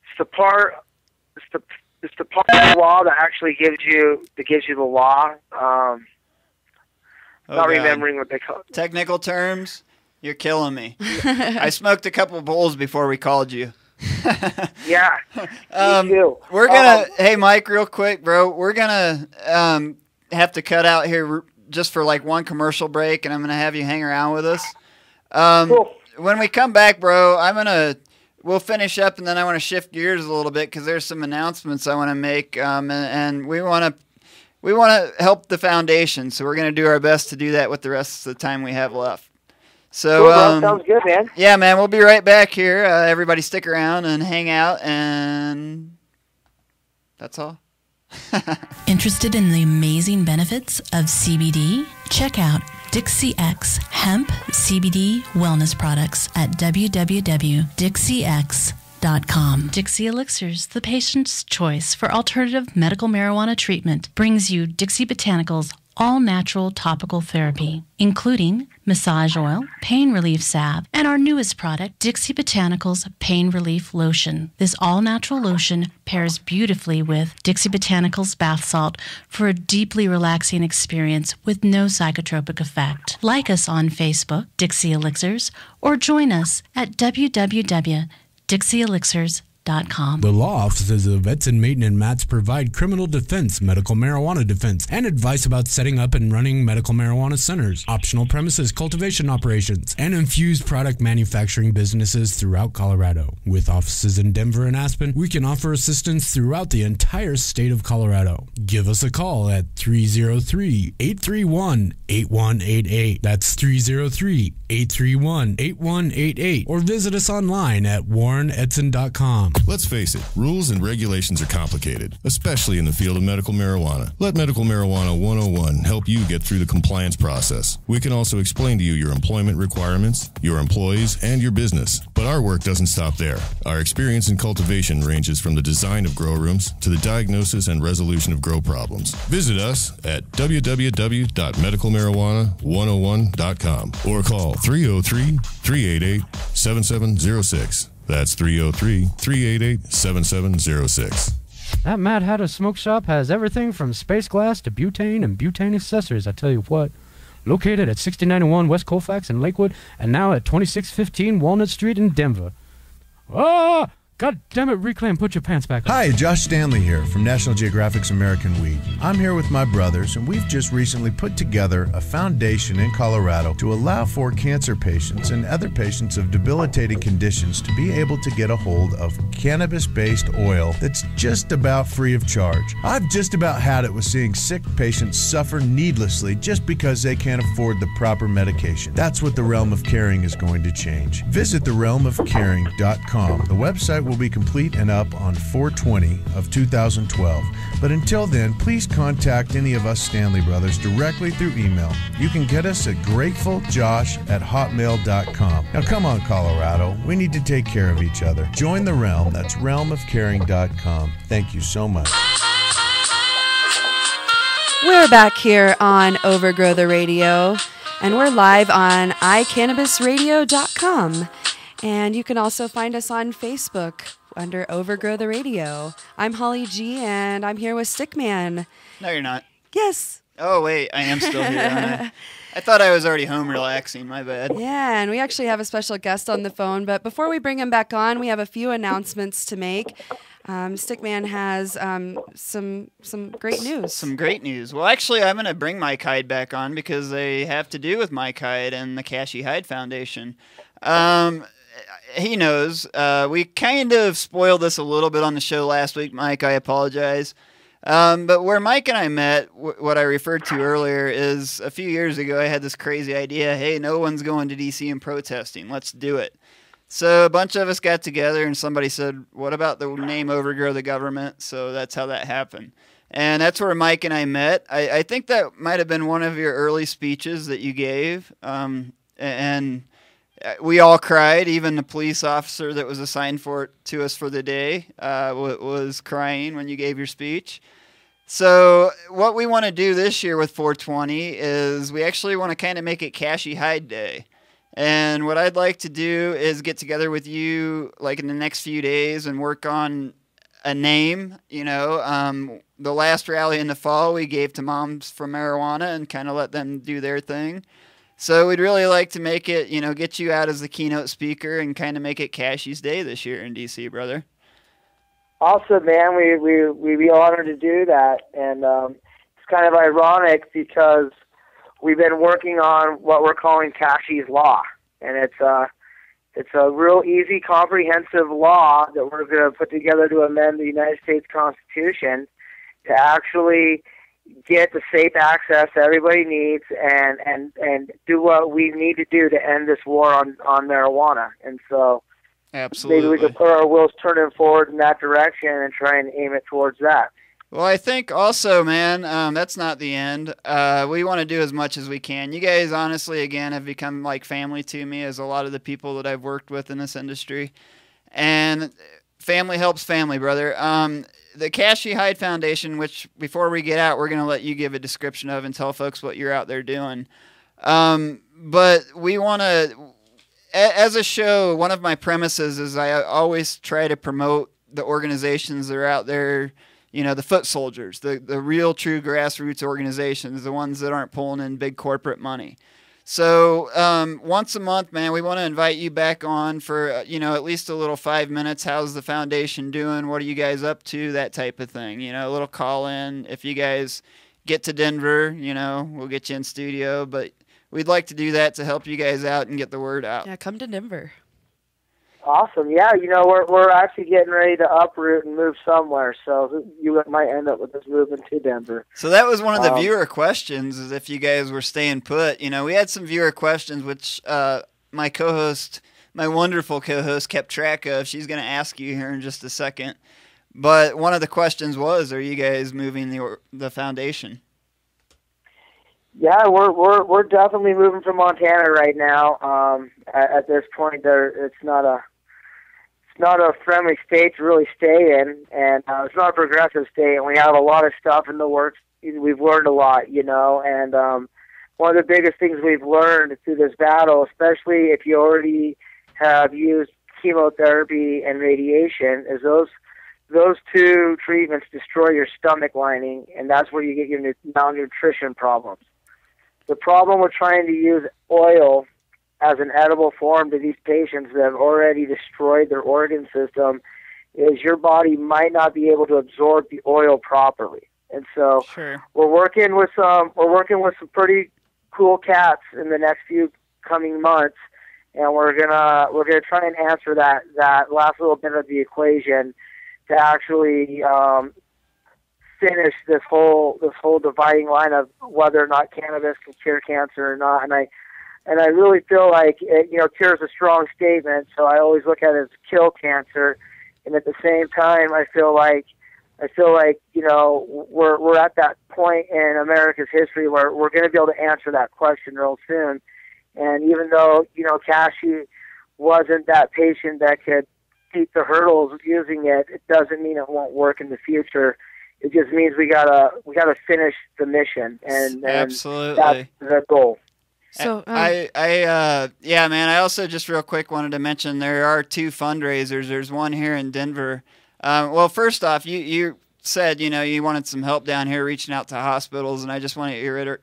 It's the part of the law that actually gives you the law. Not remembering what they call it. Technical terms? You're killing me. I smoked a couple bowls before we called you. Yeah, me too. We're gonna. Hey, Mike, real quick, bro. We're gonna have to cut out here just for like one commercial break, and I'm gonna have you hang around with us. Cool. When we come back, bro, we'll finish up, and then I want to shift gears a little bit because there's some announcements I want to make, and we want to help the foundation, so we're gonna do our best to do that with the rest of the time we have left. So cool, sounds good, man. Yeah, man, we'll be right back here. Everybody stick around and hang out, and that's all. Interested in the amazing benefits of CBD? Check out Dixie X Hemp CBD Wellness Products at www.dixiex.com. Dixie Elixirs, the patient's choice for alternative medical marijuana treatment, brings you Dixie Botanicals all-natural topical therapy, including massage oil, pain relief salve, and our newest product, Dixie Botanicals Pain Relief Lotion. This all-natural lotion pairs beautifully with Dixie Botanicals bath salt for a deeply relaxing experience with no psychotropic effect. Like us on Facebook, Dixie Elixirs, or join us at www.dixieelixirs.com. The law offices of Edson, Maton, and Matz provide criminal defense, medical marijuana defense, and advice about setting up and running medical marijuana centers, optional premises cultivation operations, and infused product manufacturing businesses throughout Colorado. With offices in Denver and Aspen, we can offer assistance throughout the entire state of Colorado. Give us a call at 303-831-8188. That's 303-831-8188. Or visit us online at warrenedson.com. Let's face it, rules and regulations are complicated, especially in the field of medical marijuana. Let Medical Marijuana 101 help you get through the compliance process. We can also explain to you your employment requirements, your employees, and your business. But our work doesn't stop there. Our experience in cultivation ranges from the design of grow rooms to the diagnosis and resolution of grow problems. Visit us at www.medicalmarijuana101.com or call 303-388-7706. That's 303-388-7706. That Mad Hatter Smoke Shop has everything from space glass to butane and butane accessories, I tell you what. Located at 6091 West Colfax in Lakewood, and now at 2615 Walnut Street in Denver. Ah! God damn it, Reclaim, put your pants back on. Hi, Josh Stanley here from National Geographic's American Weed. I'm here with my brothers, and we've just recently put together a foundation in Colorado to allow for cancer patients and other patients of debilitating conditions to be able to get a hold of cannabis-based oil that's just about free of charge. I've just about had it with seeing sick patients suffer needlessly just because they can't afford the proper medication. That's what the Realm of Caring is going to change. Visit therealmofcaring.com. The website will be complete and up on 4/20 of 2012. But until then, please contact any of us Stanley brothers directly through email. You can get us at gratefuljosh@hotmail.com. Now come on, Colorado. We need to take care of each other. Join the Realm. That's realmofcaring.com. Thank you so much. We're back here on Overgrow the Radio, and we're live on iCannabisRadio.com. And you can also find us on Facebook under Overgrow the Radio. I'm Holly G, and I'm here with Stickman. No, you're not. Yes. Oh, wait, I am still here, aren't I? I thought I was already home relaxing. My bad. Yeah, and we actually have a special guest on the phone. But before we bring him back on, we have a few announcements to make. Stickman has some great news. Some great news. Well, actually, I'm going to bring Mike Hyde back on because they have to do with Mike Hyde and the Cashy Hyde Foundation. He knows. We kind of spoiled this a little bit on the show last week, Mike. I apologize. But where Mike and I met, what I referred to earlier, is a few years ago I had this crazy idea, hey, no one's going to D.C. and protesting. Let's do it. So a bunch of us got together, and somebody said, what about the name Overgrow the Government? So that's how that happened. And that's where Mike and I met. I think that might have been one of your early speeches that you gave. And we all cried. Even the police officer that was assigned to us for the day was crying when you gave your speech. So what we want to do this year with 420 is we actually want to kind of make it Cashy Hyde Day. And what I'd like to do is get together with you like in the next few days and work on a name. The last rally in the fall we gave to Moms for Marijuana and kind of let them do their thing. So we'd really like to make it, get you out as the keynote speaker and kind of make it Cashy's Day this year in D.C., brother. Awesome, man. We'd be honored to do that. And it's kind of ironic because we've been working on what we're calling Cashy's Law. And it's a real easy, comprehensive law that we're going to put together to amend the United States Constitution to actually get the safe access everybody needs and do what we need to do to end this war on marijuana. And so absolutely, maybe we could put our wheels turning forward in that direction and try and aim it towards that. Well, I think also, man, that's not the end. We want to do as much as we can. You guys, honestly, again, have become like family to me, as a lot of the people that I've worked with in this industry. And family helps family, brother. The Cashy Hyde Foundation, which before we get out, we're going to let you give a description of and tell folks what you're out there doing. But we want to, as a show, one of my premises is I always try to promote the organizations that are out there, the foot soldiers, the real true grassroots organizations, the ones that aren't pulling in big corporate money. So once a month, man, we want to invite you back on for, at least a little 5 minutes. How's the foundation doing? What are you guys up to? That type of thing. A little call in. If you guys get to Denver, we'll get you in studio. But we'd like to do that to help you guys out and get the word out. Yeah, come to Denver. Awesome. Yeah, we're actually getting ready to uproot and move somewhere, so you might end up with us moving to Denver. So that was one of the viewer questions, is if you guys were staying put. We had some viewer questions, which my co-host, my wonderful co-host, kept track of. She's going to ask you here in just a second. But one of the questions was, are you guys moving the foundation? Yeah, we're definitely moving from Montana right now. At this point, it's not a friendly state to really stay in, and it's not a progressive state, and we have a lot of stuff in the works. We've learned a lot, and one of the biggest things we've learned through this battle, especially if you already have used chemotherapy and radiation, is those two treatments destroy your stomach lining, and that's where you get your malnutrition problems. The problem with trying to use oil as an edible form to these patients that have already destroyed their organ system is your body might not be able to absorb the oil properly. And so we're working with some pretty cool cats in the next few coming months, and we're gonna try and answer that last little bit of the equation to actually finish this whole dividing line of whether or not cannabis can cure cancer or not. And I really feel like cure is a strong statement, so I always look at it as kill cancer. And at the same time, I feel like we're at that point in America's history where we're going to be able to answer that question real soon. And even though Cashy wasn't that patient that could beat the hurdles using it, it doesn't mean it won't work in the future. It just means we gotta finish the mission, and absolutely, that's the goal. So yeah, man. I also just real quick wanted to mention there are 2 fundraisers. There's one here in Denver. Well, first off, you said you wanted some help down here reaching out to hospitals, and I just want to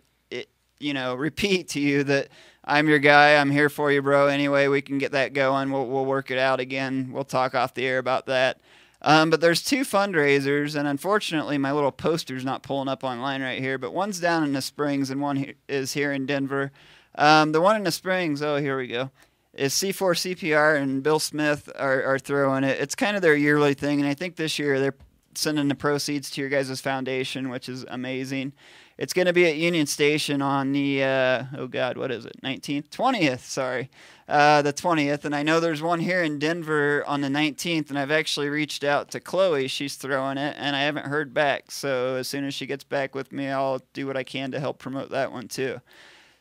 repeat to you that I'm your guy. I'm here for you, bro. Anyway, we can get that going. We'll work it out again. We'll talk off the air about that. But there's 2 fundraisers, and unfortunately my little poster's not pulling up online right here, but one's down in the Springs and one is here in Denver. The one in the Springs, here we go, is C4 CPR, and Bill Smith are throwing it. It's kind of their yearly thing, and I think this year they're sending the proceeds to your guys' foundation, which is amazing. It's going to be at Union Station on the, 20th, sorry. The 20th. And I know there's one here in Denver on the 19th, and I've actually reached out to Chloe. She's throwing it, and I haven't heard back. So as soon as she gets back with me, I'll do what I can to help promote that one too.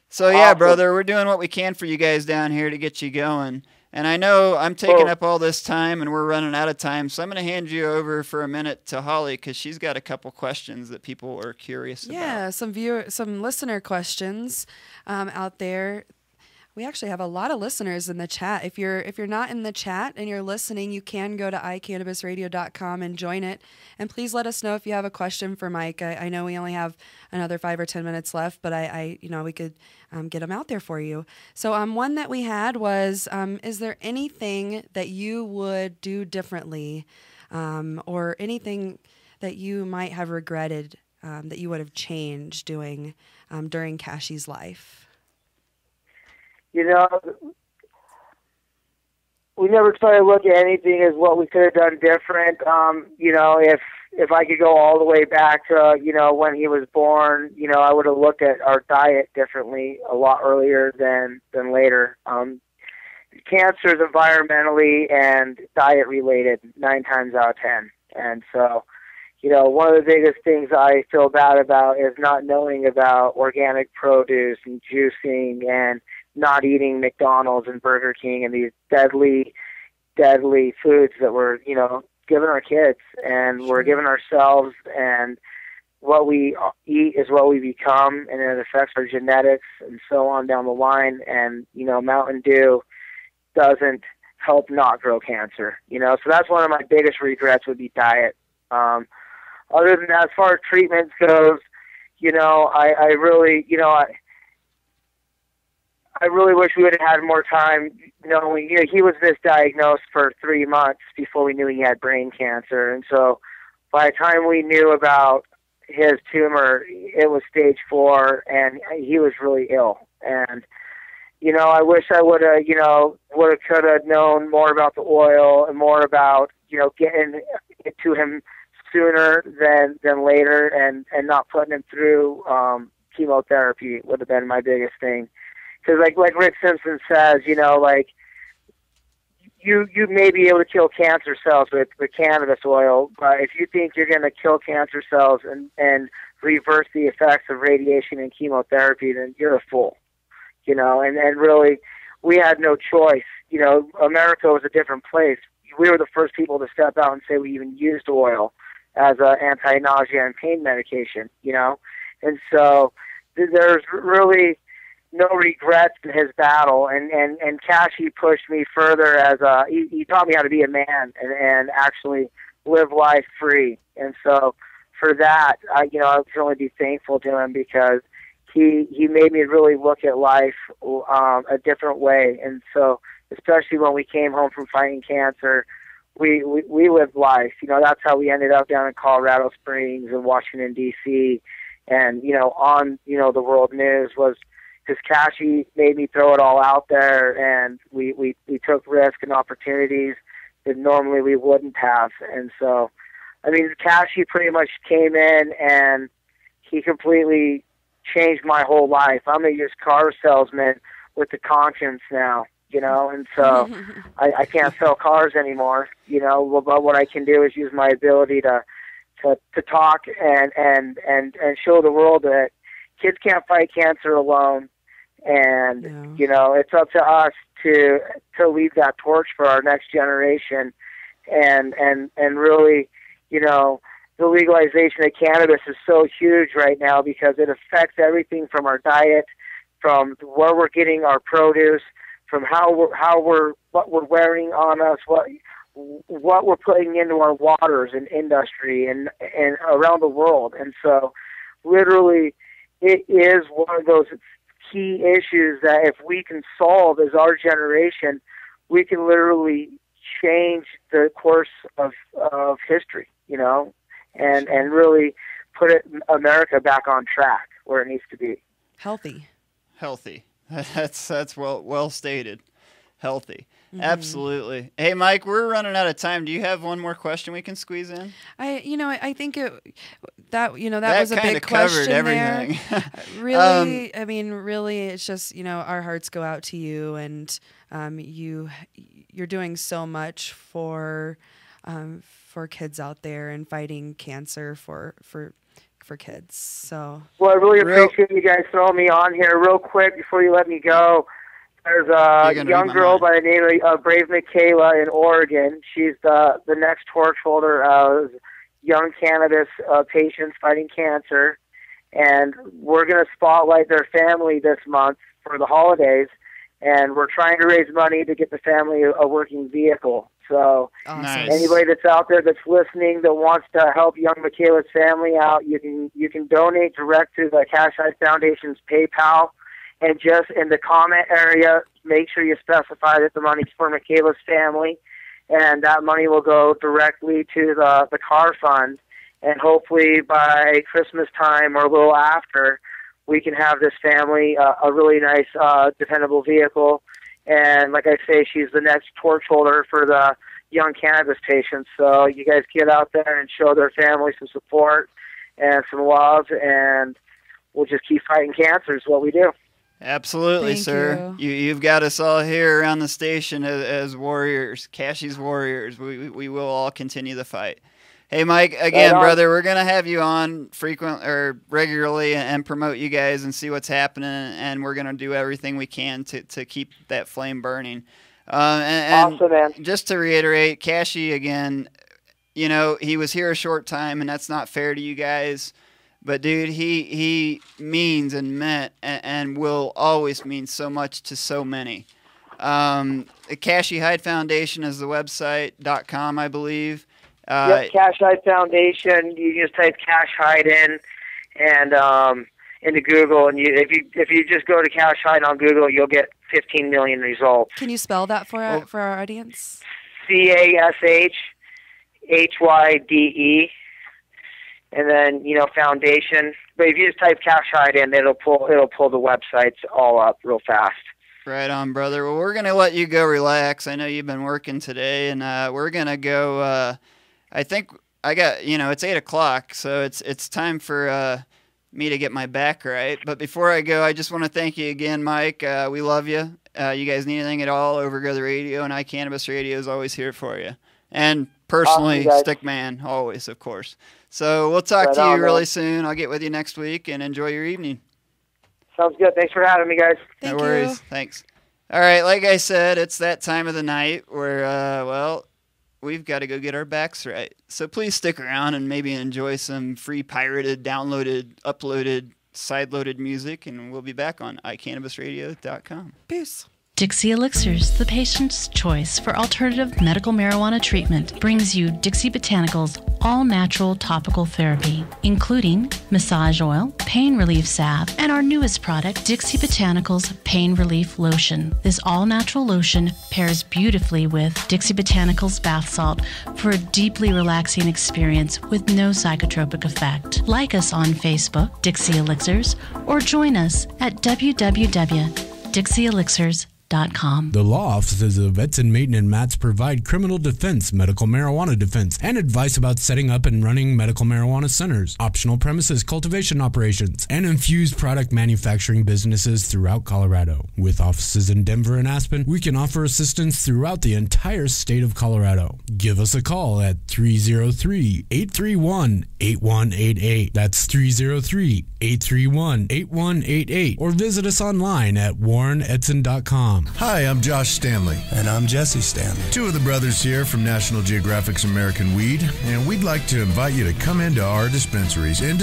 So yeah, brother, we're doing what we can for you guys down here to get you going. And I know I'm taking up all this time, and we're running out of time, so I'm going to hand you over for a minute to Holly, because she's got a couple questions that people are curious about. Yeah, some listener questions out there. We actually have a lot of listeners in the chat. If you're not in the chat and you're listening, you can go to iCannabisRadio.com and join it. And please let us know if you have a question for Mike. I know we only have another 5 or 10 minutes left, but we could get them out there for you. So one that we had was, is there anything that you would do differently, or anything that you might have regretted that you would have changed doing during Cashy's life? You know, we never try to look at anything as what we could have done different. You know, if I could go all the way back to, when he was born, I would have looked at our diet differently a lot earlier than later. Cancer is environmentally and diet related 9 times out of 10. And so, one of the biggest things I feel bad about is not knowing about organic produce and juicing and not eating McDonald's and Burger King and these deadly foods that we're, giving our kids and we're giving ourselves, and what we eat is what we become, and it affects our genetics and so on down the line. And, Mountain Dew doesn't help not grow cancer, so that's one of my biggest regrets would be diet. Other than that, as far as treatments goes, I really, I really wish we would have had more time knowing, he was misdiagnosed for 3 months before we knew he had brain cancer. And so by the time we knew about his tumor, it was stage 4 and he was really ill. And, I wish I would have, could have known more about the oil and more about, getting it to him sooner than later, and not putting him through chemotherapy would have been my biggest thing. Because like Rick Simpson says, you may be able to kill cancer cells with cannabis oil, but if you think you're going to kill cancer cells and reverse the effects of radiation and chemotherapy, then you're a fool. And really, we had no choice. America was a different place. We were the first people to step out and say we even used oil as an anti-nausea and pain medication, And so there's really no regrets in his battle, and Cashy pushed me further as he taught me how to be a man and actually live life free. And so for that, I can only be thankful to him, because he made me really look at life a different way. And so, especially when we came home from fighting cancer, we lived life. That's how we ended up down in Colorado Springs and Washington, D.C., and, on, the world news was because Cashy made me throw it all out there, and we took risk and opportunities that normally we wouldn't have. And so, Cashy pretty much came in and he completely changed my whole life. I'm a used car salesman with the conscience now, and so I can't sell cars anymore, but what I can do is use my ability to talk and show the world that kids can't fight cancer alone. And, it's up to us to lead that torch for our next generation. And really, the legalization of cannabis is so huge right now, because it affects everything from our diet, from where we're getting our produce, from what we're wearing on us, what we're putting into our waters and industry and around the world. And so literally it is one of those key issues that if we can solve as our generation, we can literally change the course of history, and really put America back on track where it needs to be. Healthy. That's well stated. healthy. Absolutely. Hey, Mike, we're running out of time. Do you have one more question we can squeeze in? I think that was a big question everything. there. Really, really, it's just, our hearts go out to you, and you're doing so much for kids out there and fighting cancer for kids. So, well, I really appreciate you guys throwing me on here real quick before you let me go. There's a young girl by the name of Brave Michaela in Oregon. She's the next torch holder of young cannabis patients fighting cancer, and we're going to spotlight their family this month for the holidays, and we're trying to raise money to get the family a working vehicle. So anybody that's out there that's listening that wants to help young Michaela's family out, you can donate direct to the Cashy Foundation's PayPal. And just in the comment area, make sure you specify that the money's for Michaela's family, and that money will go directly to the car fund. And hopefully by Christmas time or a little after, we can have this family a really nice, dependable vehicle. And like I say, she's the next torch holder for the young cannabis patients. So you guys get out there and show their family some support and some love, and we'll just keep fighting cancer is what we do. Absolutely, sir. You've got us all here around the station as warriors, Cashy's warriors. We will all continue the fight. Hey, Mike, again, brother, we're going to have you on regularly and promote you guys and see what's happening, and we're going to do everything we can to keep that flame burning. Awesome, man. Just to reiterate, Cashy, again, he was here a short time, and that's not fair to you guys. But, dude, he means and meant and will always mean so much to so many. The Cashy Hyde Foundation is the website.com, I believe. Yep, Cashy Hyde Foundation. You just type Cashy Hyde in and into Google, and if you just go to Cashy Hyde on Google, you'll get 15 million results. Can you spell that for our audience? CASHHYDE. And then, foundation. But if you just type Cashy Hyde in, it'll pull the websites all up real fast. Right on, brother. Well, we're going to let you go relax. I know you've been working today, and we're going to go, I think I got, it's 8 o'clock, so it's time for me to get my back right. But before I go, I just want to thank you again, Mike. We love you. You guys need anything at all, Overgrow the Radio and iCannabis Radio is always here for you. And personally, Stickman, always, of course. So we'll talk to you really soon. I'll get with you next week, and enjoy your evening. Sounds good. Thanks for having me, guys. No worries. Thanks. All right, like I said, it's that time of the night where, we've got to go get our backs right. So please stick around and maybe enjoy some free pirated, downloaded, uploaded, side-loaded music, and we'll be back on iCannabisRadio.com. Peace. Dixie Elixirs, the patient's choice for alternative medical marijuana treatment, brings you Dixie Botanicals all-natural topical therapy, including massage oil, pain relief salve, and our newest product, Dixie Botanicals Pain Relief Lotion. This all-natural lotion pairs beautifully with Dixie Botanicals bath salt for a deeply relaxing experience with no psychotropic effect. Like us on Facebook, Dixie Elixirs, or join us at www.dixieelixirs.com. The law offices of Edson, Mayton, and Matz provide criminal defense, medical marijuana defense, and advice about setting up and running medical marijuana centers, optional premises cultivation operations, and infused product manufacturing businesses throughout Colorado. With offices in Denver and Aspen, we can offer assistance throughout the entire state of Colorado. Give us a call at 303-831-8188. That's 303-831-8188. Or visit us online at warrenedson.com. Hi, I'm Josh Stanley. And I'm Jesse Stanley. Two of the brothers here from National Geographic's American Weed, and we'd like to invite you to come into our dispensaries in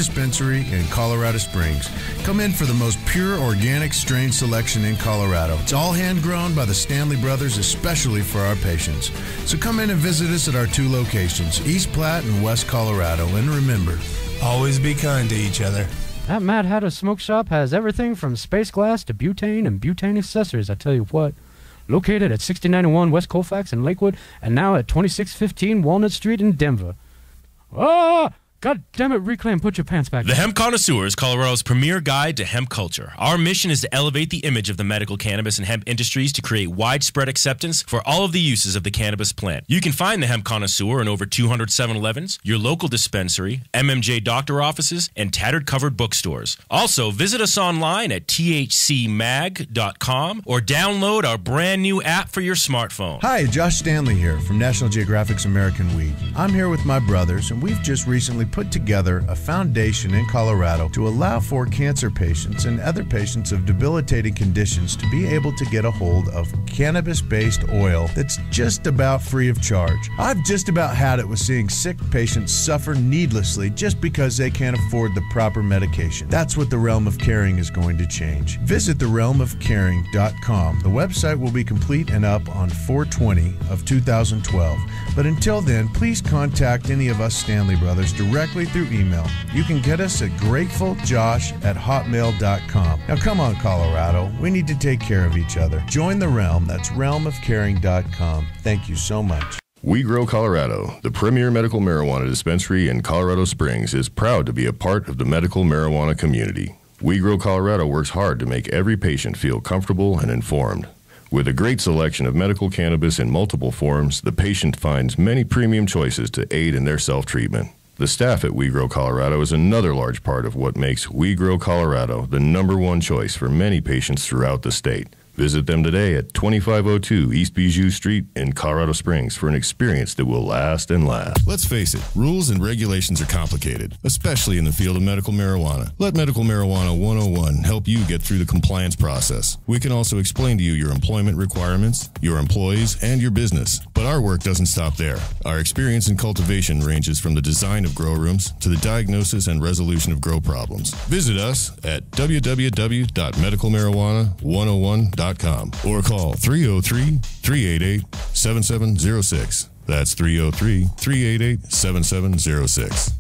Colorado Springs. Come in for the most pure organic strain selection in Colorado. It's all hand-grown by the Stanley brothers, especially for our patients. So come in and visit us at our two locations, East Platte and West Colorado. And remember, always be kind to each other. That Mad Hatter Smoke Shop has everything from space glass to butane and butane accessories, I tell you what. Located at 6091 West Colfax in Lakewood, and now at 2615 Walnut Street in Denver. God damn it, Reclaim, put your pants back. The Hemp Connoisseur is Colorado's premier guide to hemp culture. Our mission is to elevate the image of the medical cannabis and hemp industries to create widespread acceptance for all of the uses of the cannabis plant. You can find the Hemp Connoisseur in over 200 7-Elevens, your local dispensary, MMJ doctor offices, and tattered covered bookstores. Also, visit us online at thcmag.com or download our brand new app for your smartphone. Hi, Josh Stanley here from National Geographic's American Weed. I'm here with my brothers, and we've just recently put together a foundation in Colorado to allow for cancer patients and other patients of debilitating conditions to be able to get a hold of cannabis-based oil that's just about free of charge. I've just about had it with seeing sick patients suffer needlessly just because they can't afford the proper medication. That's what the Realm of Caring is going to change. Visit therealmofcaring.com. The website will be complete and up on 4/20 of 2012. But until then, please contact any of us Stanley brothers directly through email. You can get us at gratefuljosh@hotmail.com. Now come on, Colorado. We need to take care of each other. Join the Realm. That's realmofcaring.com. Thank you so much. We Grow Colorado, the premier medical marijuana dispensary in Colorado Springs, is proud to be a part of the medical marijuana community. We Grow Colorado works hard to make every patient feel comfortable and informed. With a great selection of medical cannabis in multiple forms, the patient finds many premium choices to aid in their self-treatment. The staff at We Grow Colorado is another large part of what makes We Grow Colorado the #1 choice for many patients throughout the state. Visit them today at 2502 East Bijou Street in Colorado Springs for an experience that will last and last. Let's face it, rules and regulations are complicated, especially in the field of medical marijuana. Let Medical Marijuana 101 help you get through the compliance process. We can also explain to you your employment requirements, your employees, and your business. But our work doesn't stop there. Our experience in cultivation ranges from the design of grow rooms to the diagnosis and resolution of grow problems. Visit us at www.medicalmarijuana101.com or call 303-388-7706. That's 303-388-7706.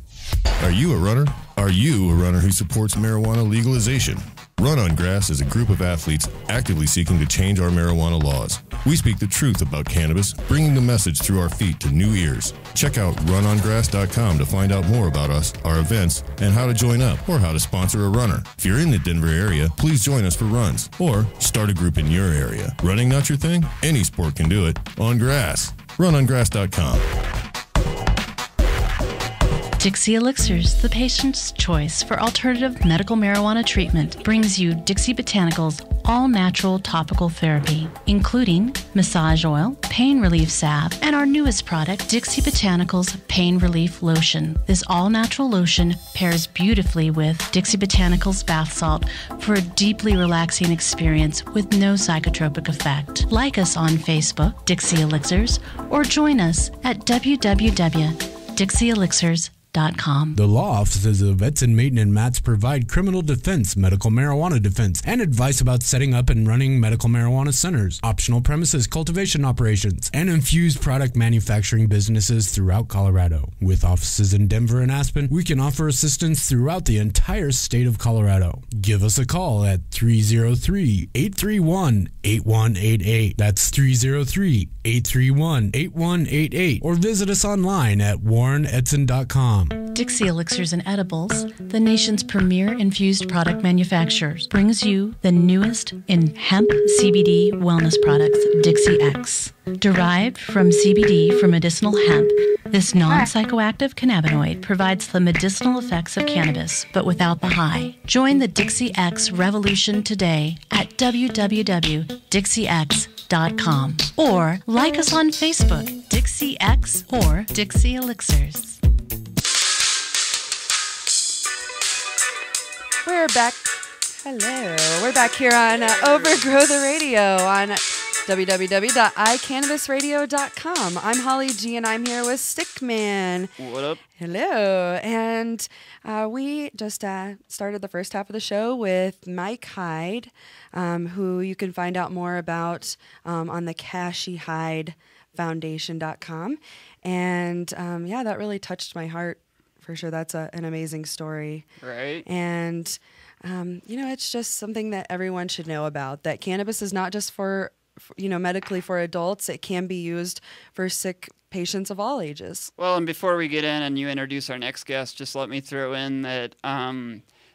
Are you a runner? Are you a runner who supports marijuana legalization? Run on Grass is a group of athletes actively seeking to change our marijuana laws. We speak the truth about cannabis, bringing the message through our feet to new ears. Check out runongrass.com to find out more about us, our events, and how to join up or how to sponsor a runner. If you're in the Denver area, please join us for runs or start a group in your area. Running not your thing? Any sport can do it. On grass. Runongrass.com. Dixie Elixirs, the patient's choice for alternative medical marijuana treatment, brings you Dixie Botanicals all-natural topical therapy, including massage oil, pain relief salve, and our newest product, Dixie Botanicals Pain Relief Lotion. This all-natural lotion pairs beautifully with Dixie Botanicals bath salt for a deeply relaxing experience with no psychotropic effect. Like us on Facebook, Dixie Elixirs, or join us at www.dixieelixirs.com. The law offices of Edson, Maton, and Matz provide criminal defense, medical marijuana defense, and advice about setting up and running medical marijuana centers, optional premises cultivation operations, and infused product manufacturing businesses throughout Colorado. With offices in Denver and Aspen, we can offer assistance throughout the entire state of Colorado. Give us a call at 303-831-8188. That's 303-831-8188. Or visit us online at warrenedson.com. Dixie Elixirs and Edibles, the nation's premier infused product manufacturers, brings you the newest in hemp CBD wellness products, Dixie X. Derived from CBD for medicinal hemp, this non-psychoactive cannabinoid provides the medicinal effects of cannabis, but without the high. Join the Dixie X revolution today at www.dixiex.com or like us on Facebook, Dixie X or Dixie Elixirs. We're back. Hello. We're back here on Overgrow the Radio on www.icannabisradio.com. I'm Holly G, and I'm here with Stickman. What up? Hello. And we just started the first half of the show with Mike Hyde, who you can find out more about on the Cashy Hyde Foundation.com. And yeah, that really touched my heart. For sure, that's an amazing story. Right. And, you know, it's just something that everyone should know about, that cannabis is not just for, you know, medically for adults. It can be used for sick patients of all ages. Well, and before we get in and you introduce our next guest, just let me throw in that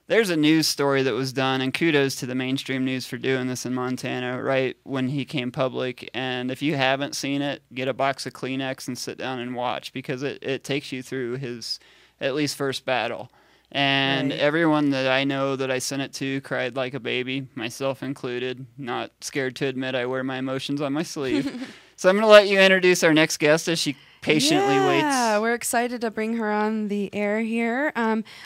there's a news story that was done, and kudos to the mainstream news for doing this in Montana right when he came public. And if you haven't seen it, get a box of Kleenex and sit down and watch, because it takes you through his at least first battle. And everyone that I know that I sent it to cried like a baby, myself included. Not scared to admit I wear my emotions on my sleeve. So I'm going to let you introduce our next guest as she patiently waits. Yeah, we're excited to bring her on the air here.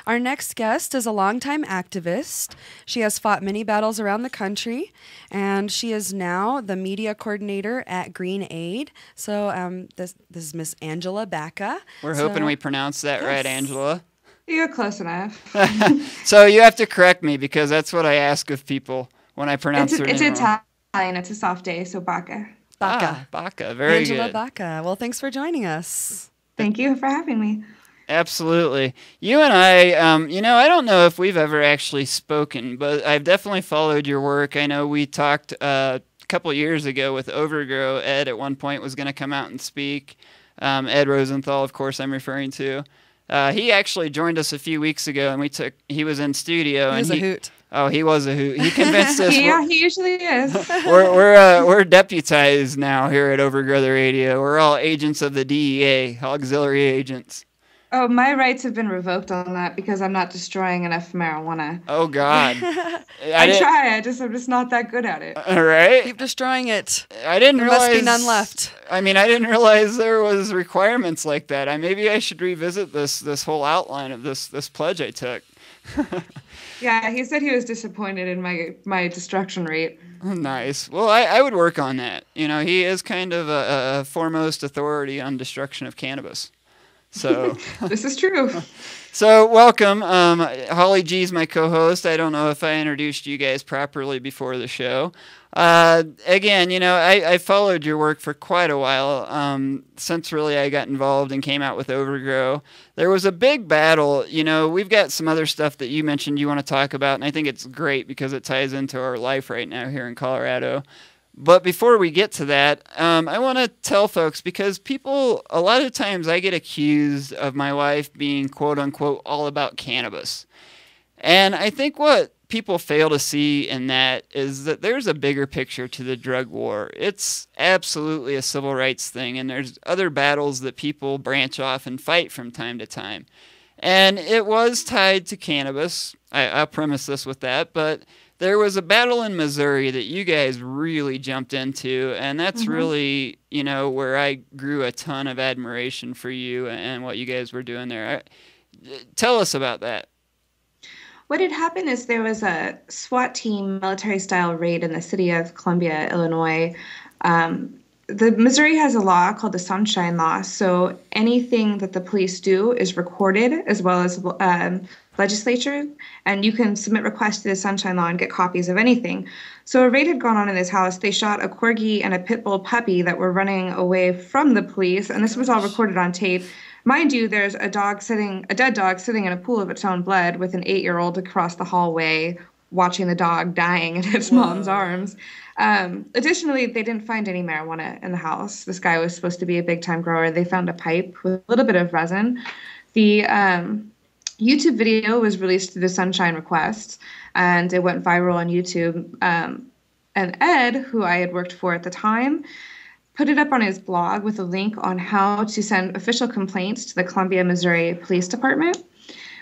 Our next guest is a longtime activist. She has fought many battles around the country, and she is now the media coordinator at Green Aid. So this is Miss Amgela Bacca. We're hoping we pronounced that right, Angela. You're close enough. So you have to correct me, because that's what I ask of people when I pronounce their name. It's Italian. It's a soft day, so Bacca. Bacca. Bacca. Very good. Amgela Bacca. Well, thanks for joining us. Thank you for having me. Absolutely. You and I, I don't know if we've ever actually spoken, but I've definitely followed your work. I know we talked a couple years ago with Overgrow. Ed at one point was going to come out and speak. Ed Rosenthal, of course, I'm referring to. He actually joined us a few weeks ago, and he was in studio. He was a hoot. Oh, he was a hoot. He convinced us. Yeah, he usually is. we're deputized now here at Overgrow the Radio. We're all agents of the DEA, auxiliary agents. Oh, my rights have been revoked on that because I'm not destroying enough marijuana. Oh God. I try. I'm just not that good at it. All right. Keep destroying it. I didn't realize. There must be none left. I mean, I didn't realize there was requirements like that. Maybe I should revisit this whole outline of this pledge I took. Yeah, he said he was disappointed in my destruction rate. Nice. Well, I would work on that. He is kind of a foremost authority on destruction of cannabis. So this is true. So welcome. Holly G's my co-host. I don't know if I introduced you guys properly before the show. Again, I followed your work for quite a while, since really I got involved and came out with Overgrow. There was a big battle. We've got some other stuff that you mentioned you want to talk about, and I think it's great because it ties into our life right now here in Colorado. But before we get to that, I want to tell folks, because people, a lot of times I get accused of my wife being quote unquote all about cannabis. And I think what people fail to see in that is that there's a bigger picture to the drug war. It's absolutely a civil rights thing, and there's other battles that people branch off and fight from time to time. And it was tied to cannabis. I'll premise this with that, but there was a battle in Missouri that you guys really jumped into, and that's really, where I grew a ton of admiration for you and what you guys were doing there. Tell us about that. What had happened is there was a SWAT team military-style raid in the city of Columbia, Illinois. The Missouri has a law called the Sunshine Law, so anything that the police do is recorded, as well as legislature, and you can submit requests to the Sunshine Law and get copies of anything. So a raid had gone on in this house. They shot a corgi and a pit bull puppy that were running away from the police, and this was all recorded on tape. Mind you, there's a dead dog sitting in a pool of its own blood with an 8-year-old across the hallway watching the dog dying in its mom's arms. Additionally, they didn't find any marijuana in the house. This guy was supposed to be a big-time grower. They found a pipe with a little bit of resin. The YouTube video was released through the Sunshine Request, and it went viral on YouTube. And Ed, who I had worked for at the time, put it up on his blog with a link on how to send official complaints to the Columbia, Missouri Police Department.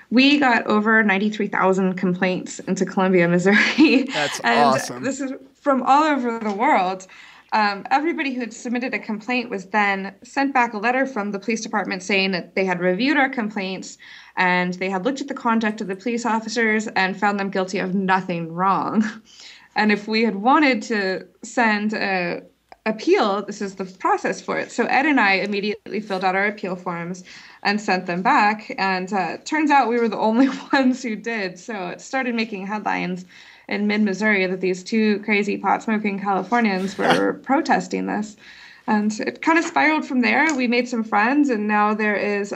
We got over 93,000 complaints into Columbia, Missouri. That's and awesome. This is from all over the world. Everybody who had submitted a complaint was then sent back a letter from the police department saying that they had reviewed our complaints and they had looked at the conduct of the police officers and found them guilty of nothing wrong. And if we had wanted to send an appeal, this is the process for it. So Ed and I immediately filled out our appeal forms and sent them back. And turns out we were the only ones who did. So it started making headlines in mid-Missouri that these two crazy pot-smoking Californians were protesting this. And it kind of spiraled from there. We made some friends, and now there is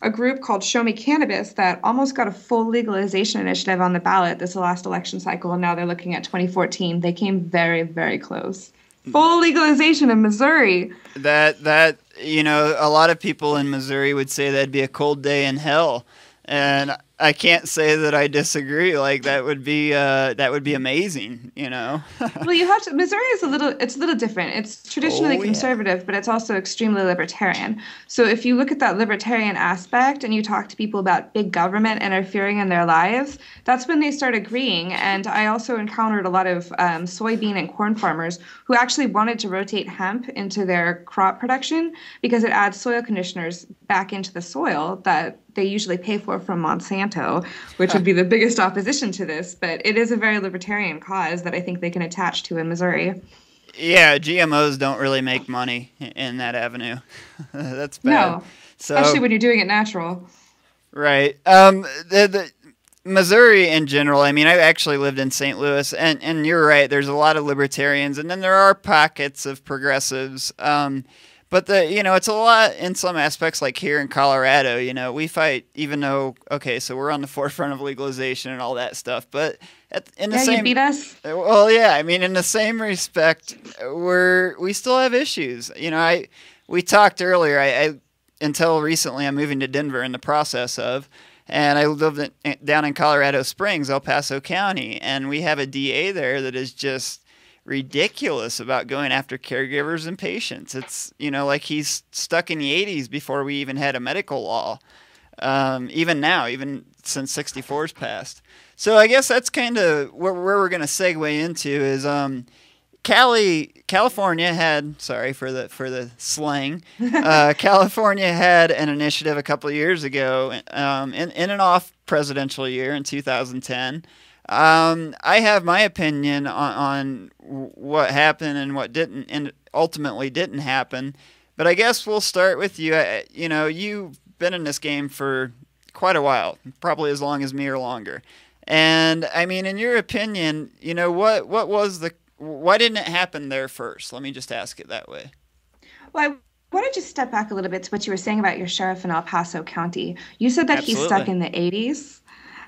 a group called Show Me Cannabis that almost got a full legalization initiative on the ballot this last election cycle, and now they're looking at 2014. They came very, very close. Full legalization in Missouri. That you know, a lot of people in Missouri would say that'd be a cold day in hell, and I can't say that I disagree. Like that would be amazing, you know. Well, you have to. Missouri is a little different. It's traditionally conservative, but it's also extremely libertarian. So if you look at that libertarian aspect and you talk to people about big government interfering in their lives, that's when they start agreeing. And I also encountered a lot of soybean and corn farmers who actually wanted to rotate hemp into their crop production because it adds soil conditioners back into the soil that they usually pay for from Monsanto, which would be the biggest opposition to this. But it is a very libertarian cause that I think they can attach to in Missouri. Yeah, GMOs don't really make money in that avenue. That's bad. No, especially when you're doing it natural. Right. The Missouri in general, I mean, I actually lived in St. Louis, and you're right, there's a lot of libertarians, and then there are pockets of progressives. But it's a lot in some aspects, like here in Colorado, you know, we fight, even though, okay, so we're on the forefront of legalization and all that stuff, but you beat us? Well, yeah, I mean, in the same respect, we still have issues. You know, we talked earlier, until recently, I'm moving to Denver in the process of, and I lived down in Colorado Springs, El Paso County, and we have a DA there that is just ridiculous about going after caregivers and patients. It's, you know, like he's stuck in the 80s before we even had a medical law. Even now, even since 64's passed. So I guess that's kind of where we're going to segue into is California had, sorry for the slang, California had an initiative a couple of years ago in an off presidential year in 2010. I have my opinion on what happened and what didn't, and ultimately didn't happen. But I guess we'll start with you. You know, you've been in this game for quite a while, probably as long as me or longer. And I mean, in your opinion, you know, why didn't it happen there first? Let me just ask it that way. Well, I want to just step back a little bit to what you were saying about your sheriff in El Paso County. You said that Absolutely. He's stuck in the 80s.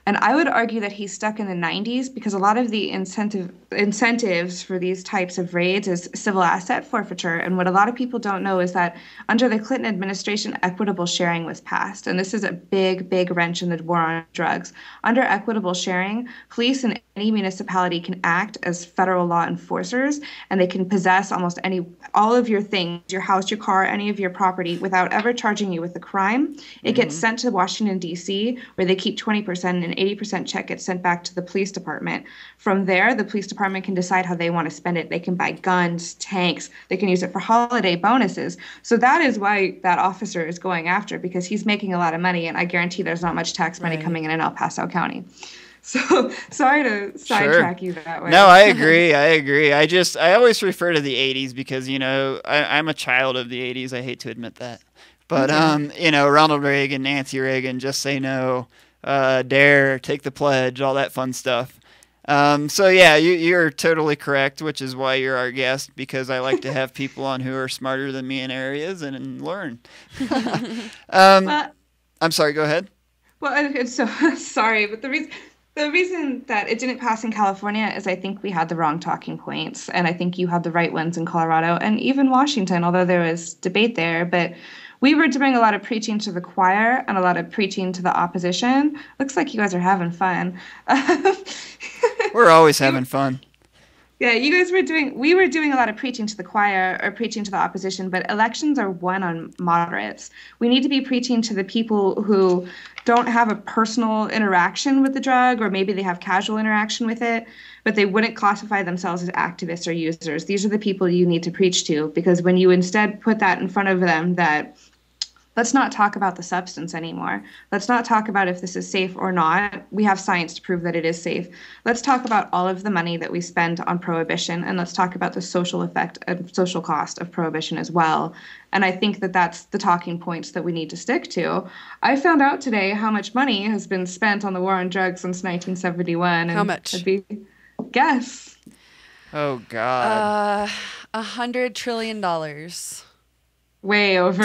And I would argue that he's stuck in the 90s because a lot of the incentives for these types of raids is civil asset forfeiture. And what a lot of people don't know is that under the Clinton administration, equitable sharing was passed. And this is a big, big wrench in the war on drugs. Under equitable sharing, police in any municipality can act as federal law enforcers, and they can possess all of your things, your house, your car, any of your property, without ever charging you with a crime. It gets sent to Washington, D.C., where they keep 20%, and 80% check gets sent back to the police department. From there, the police department can decide how they want to spend it. They can buy guns, tanks. They can use it for holiday bonuses. So that is why that officer is going after, because he's making a lot of money, and I guarantee there's not much tax money coming in El Paso County. So sorry to sidetrack you that way. No, I agree. I always refer to the 80s because, you know, I'm a child of the 80s. I hate to admit that. But, you know, Ronald Reagan, Nancy Reagan, Just Say No, Dare, Take the Pledge, all that fun stuff. So, yeah, you're totally correct, which is why you're our guest, because I like to have people on who are smarter than me in areas and learn. I'm sorry, go ahead. Well, I'm so sorry, but the reason that it didn't pass in California is I think we had the wrong talking points, and I think you had the right ones in Colorado and even Washington, although there was debate there. But we were doing a lot of preaching to the choir and a lot of preaching to the opposition. Looks like you guys are having fun. We're always having fun. Yeah, we were doing a lot of preaching to the choir or preaching to the opposition, but elections are won on moderates. We need to be preaching to the people who don't have a personal interaction with the drug, or maybe they have casual interaction with it, but they wouldn't classify themselves as activists or users. These are the people you need to preach to, because when you instead put that in front of them, that let's not talk about the substance anymore. Let's not talk about if this is safe or not. We have science to prove that it is safe. Let's talk about all of the money that we spend on prohibition, and let's talk about the social effect and social cost of prohibition as well. And I think that that's the talking points that we need to stick to. I found out today how much money has been spent on the war on drugs since 1971. How much? Guess. Oh, God. $100 trillion. Way over.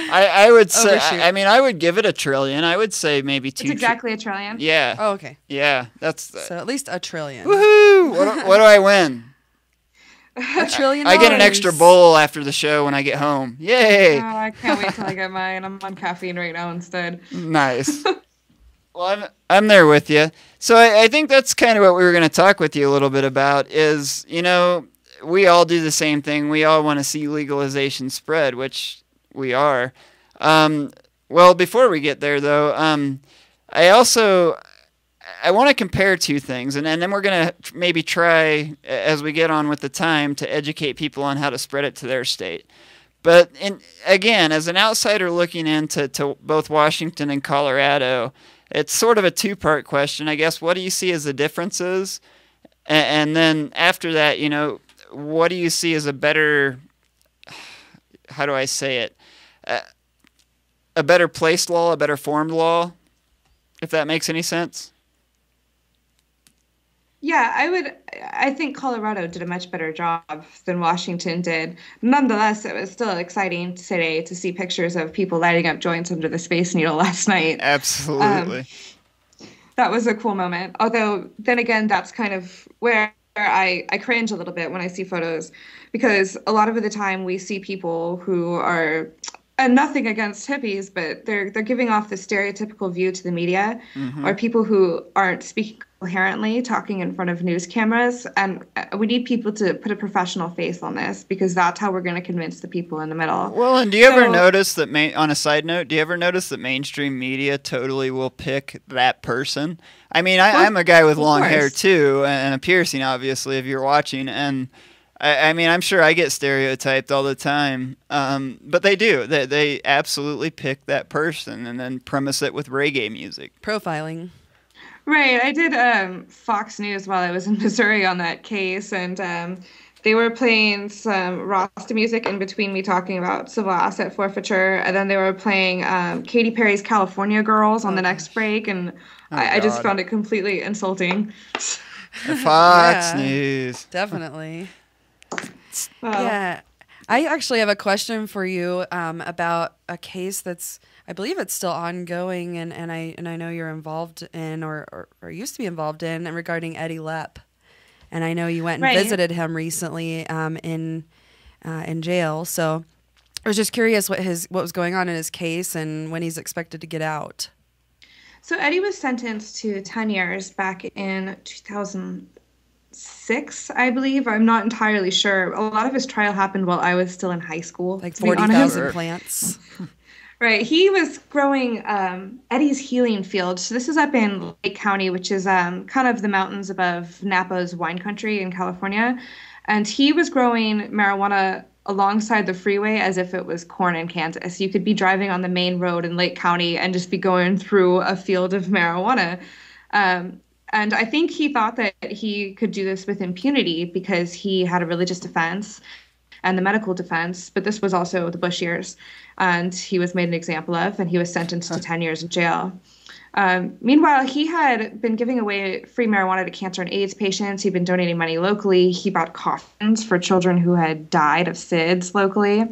I would say, I mean, I would give it $1 trillion. I would say maybe two. It's exactly $1 trillion? Yeah. Oh, okay. Yeah. So at least $1 trillion. Woohoo! What do I win? $1 trillion. I get an extra bowl after the show when I get home. Yay! Oh, I can't wait till I get mine. I'm on caffeine right now instead. Nice. Well, I'm there with you. So I think that's kind of what we were going to talk with you a little bit about is, we all do the same thing. We all want to see legalization spread, which we are. Well, before we get there, though, I want to compare two things, and then we're going to maybe try, as we get on with the time, to educate people on how to spread it to their state. But again, as an outsider looking into both Washington and Colorado, it's sort of a two-part question, I guess. What do you see as the differences? And then after that, what do you see as a better, how do I say it, a better placed law, a better formed law, if that makes any sense? Yeah, I think Colorado did a much better job than Washington did. Nonetheless, it was still exciting today to see pictures of people lighting up joints under the Space Needle last night. Absolutely. That was a cool moment. Although, then again, that's kind of where I cringe a little bit when I see photos, because a lot of the time we see people who are, and nothing against hippies, but they're giving off the stereotypical view to the media, or people who aren't speaking coherently, talking in front of news cameras, and we need people to put a professional face on this, because that's how we're going to convince the people in the middle. Well, and do you ever notice that, on a side note, do you ever notice that mainstream media totally will pick that person? I mean, I'm a guy with long hair too, and a piercing, obviously, if you're watching, and I mean, I'm sure I get stereotyped all the time, but they do. They absolutely pick that person and then premise it with reggae music. Profiling. Right. I did Fox News while I was in Missouri on that case, and they were playing some Rasta music in between me talking about civil asset forfeiture, and then they were playing Katy Perry's California Girls on the next break, and I just found it completely insulting. Fox News. Definitely. Yeah. I actually have a question for you about a case that's, I believe it's still ongoing, and I know you're involved in or used to be involved in regarding Eddie Lepp. And I know you went and visited him recently in jail. So I was just curious what was going on in his case and when he's expected to get out. So Eddie was sentenced to 10 years back in 2006, I believe. I'm not entirely sure. A lot of his trial happened while I was still in high school. Like 40,000 plants. Right. He was growing Eddie's healing field. So this is up in Lake County, which is kind of the mountains above Napa's wine country in California. And he was growing marijuana alongside the freeway as if it was corn in Kansas. You could be driving on the main road in Lake County and just be going through a field of marijuana. And I think he thought that he could do this with impunity because he had a religious defense and the medical defense, but this was also the Bush years, and he was made an example of, and he was sentenced to 10 years in jail. Meanwhile, he had been giving away free marijuana to cancer and AIDS patients. He'd been donating money locally. He bought coffins for children who had died of SIDS locally.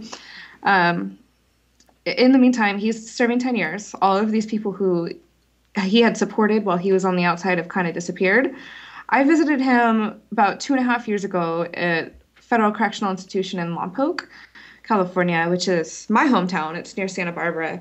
In the meantime, he's serving 10 years. All of these people who he had supported while he was on the outside have kind of disappeared. I visited him about 2.5 years ago at Federal Correctional Institution in Lompoc, California, which is my hometown. It's near Santa Barbara.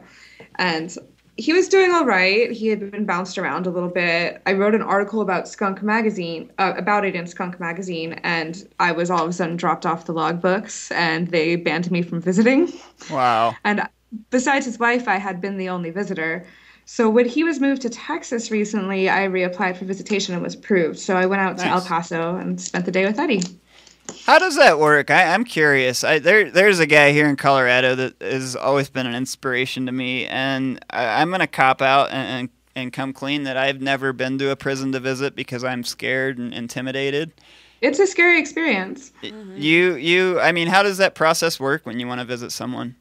And he was doing all right. He had been bounced around a little bit. I wrote an article about Skunk Magazine, about it in Skunk Magazine, and I was all of a sudden dropped off the logbooks, and they banned me from visiting. Wow. And besides his wife, I had been the only visitor. So when he was moved to Texas recently, I reapplied for visitation and was approved. So I went out to El Paso and spent the day with Eddie. How does that work? I'm curious. There's a guy here in Colorado that has always been an inspiration to me, and I'm going to cop out and come clean that I've never been to a prison to visit because I'm scared and intimidated. It's a scary experience. I mean, how does that process work when you want to visit someone?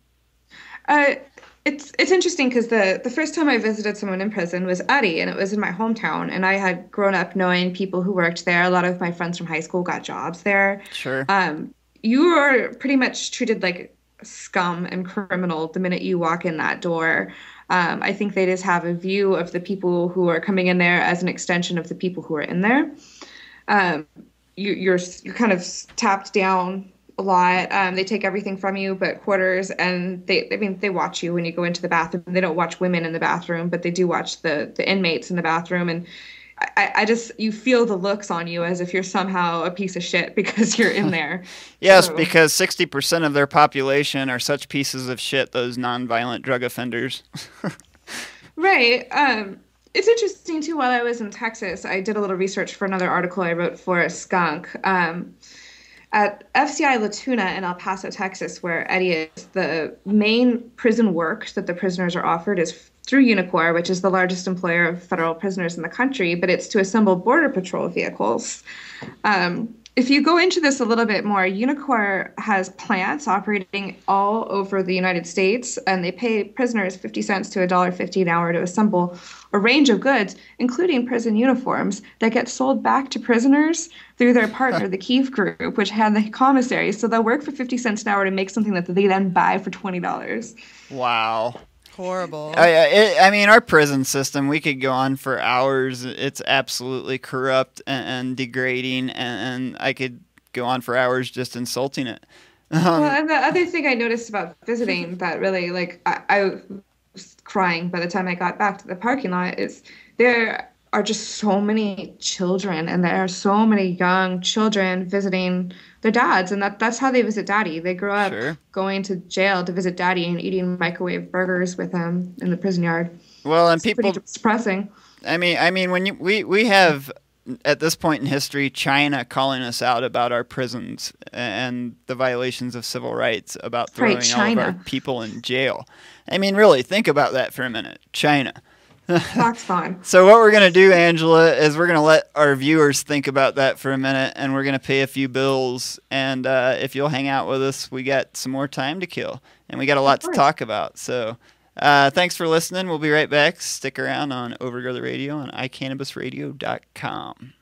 It's interesting because the first time I visited someone in prison was Eddie, and it was in my hometown, and I had grown up knowing people who worked there. A lot of my friends from high school got jobs there. Sure. You are pretty much treated like scum and criminal the minute you walk in that door. I think they just have a view of the people who are coming in there as an extension of the people who are in there. you're kind of tapped down a lot. They take everything from you but quarters, and they watch you when you go into the bathroom. They don't watch women in the bathroom, but they do watch the inmates in the bathroom. And I just, you feel the looks on you as if you're somehow a piece of shit because you're in there. Yes, So- because 60% of their population are such pieces of shit, those nonviolent drug offenders. Right. It's interesting, too, while I was in Texas, I did a little research for another article I wrote for a skunk. At FCI La Tuna in El Paso, Texas, where Eddie is, the main prison work that the prisoners are offered is through Unicor, which is the largest employer of federal prisoners in the country, but it's to assemble Border Patrol vehicles. If you go into this a little bit more, Unicor has plants operating all over the United States, and they pay prisoners 50 cents to $1.50 an hour to assemble a range of goods, including prison uniforms, that get sold back to prisoners through their partner, the Keefe Group, which had the commissary. So they'll work for 50 cents an hour to make something that they then buy for $20. Wow. Horrible. I mean, our prison system, we could go on for hours. It's absolutely corrupt and degrading, and I could go on for hours just insulting it. Well, and the other thing I noticed about visiting that really, like, I was crying by the time I got back to the parking lot is there are just so many children, and there are so many young children visiting their dads, and that's how they visit daddy. They grow up going to jail to visit daddy and eating microwave burgers with him in the prison yard. Well, and it's pretty depressing. I mean, when we have at this point in history China calling us out about our prisons and the violations of civil rights, about throwing all of our people in jail. I mean, really, think about that for a minute. China. That's fine. So what we're going to do, Angela, is we're going to let our viewers think about that for a minute, and we're going to pay a few bills. And if you'll hang out with us, we got some more time to kill, and we got a lot to talk about. So thanks for listening. We'll be right back. Stick around on Overgrow the Radio on iCannabisRadio.com.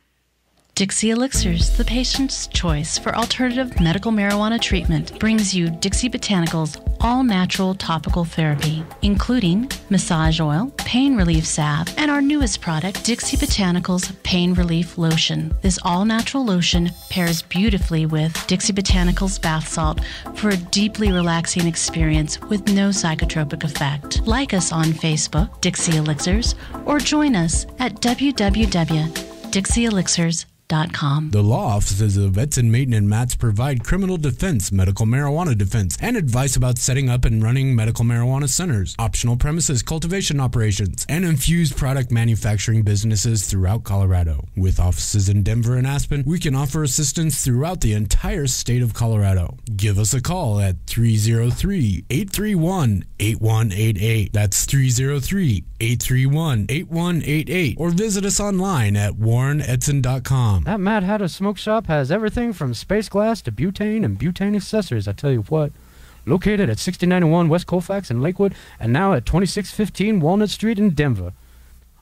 Dixie Elixirs, the patient's choice for alternative medical marijuana treatment, brings you Dixie Botanicals all-natural topical therapy, including massage oil, pain relief salve, and our newest product, Dixie Botanicals Pain Relief Lotion. This all-natural lotion pairs beautifully with Dixie Botanicals bath salt for a deeply relaxing experience with no psychotropic effect. Like us on Facebook, Dixie Elixirs, or join us at www.dixieelixirs.com. The law offices of Edson, Mayton, and Matz provide criminal defense, medical marijuana defense, and advice about setting up and running medical marijuana centers, optional premises cultivation operations, and infused product manufacturing businesses throughout Colorado. With offices in Denver and Aspen, we can offer assistance throughout the entire state of Colorado. Give us a call at 303-831-8188. That's 303-831-8188. Or visit us online at warrenedson.com. That Mad Hatter Smoke Shop has everything from space glass to butane and butane accessories, I tell you what. Located at 6091 West Colfax in Lakewood, and now at 2615 Walnut Street in Denver.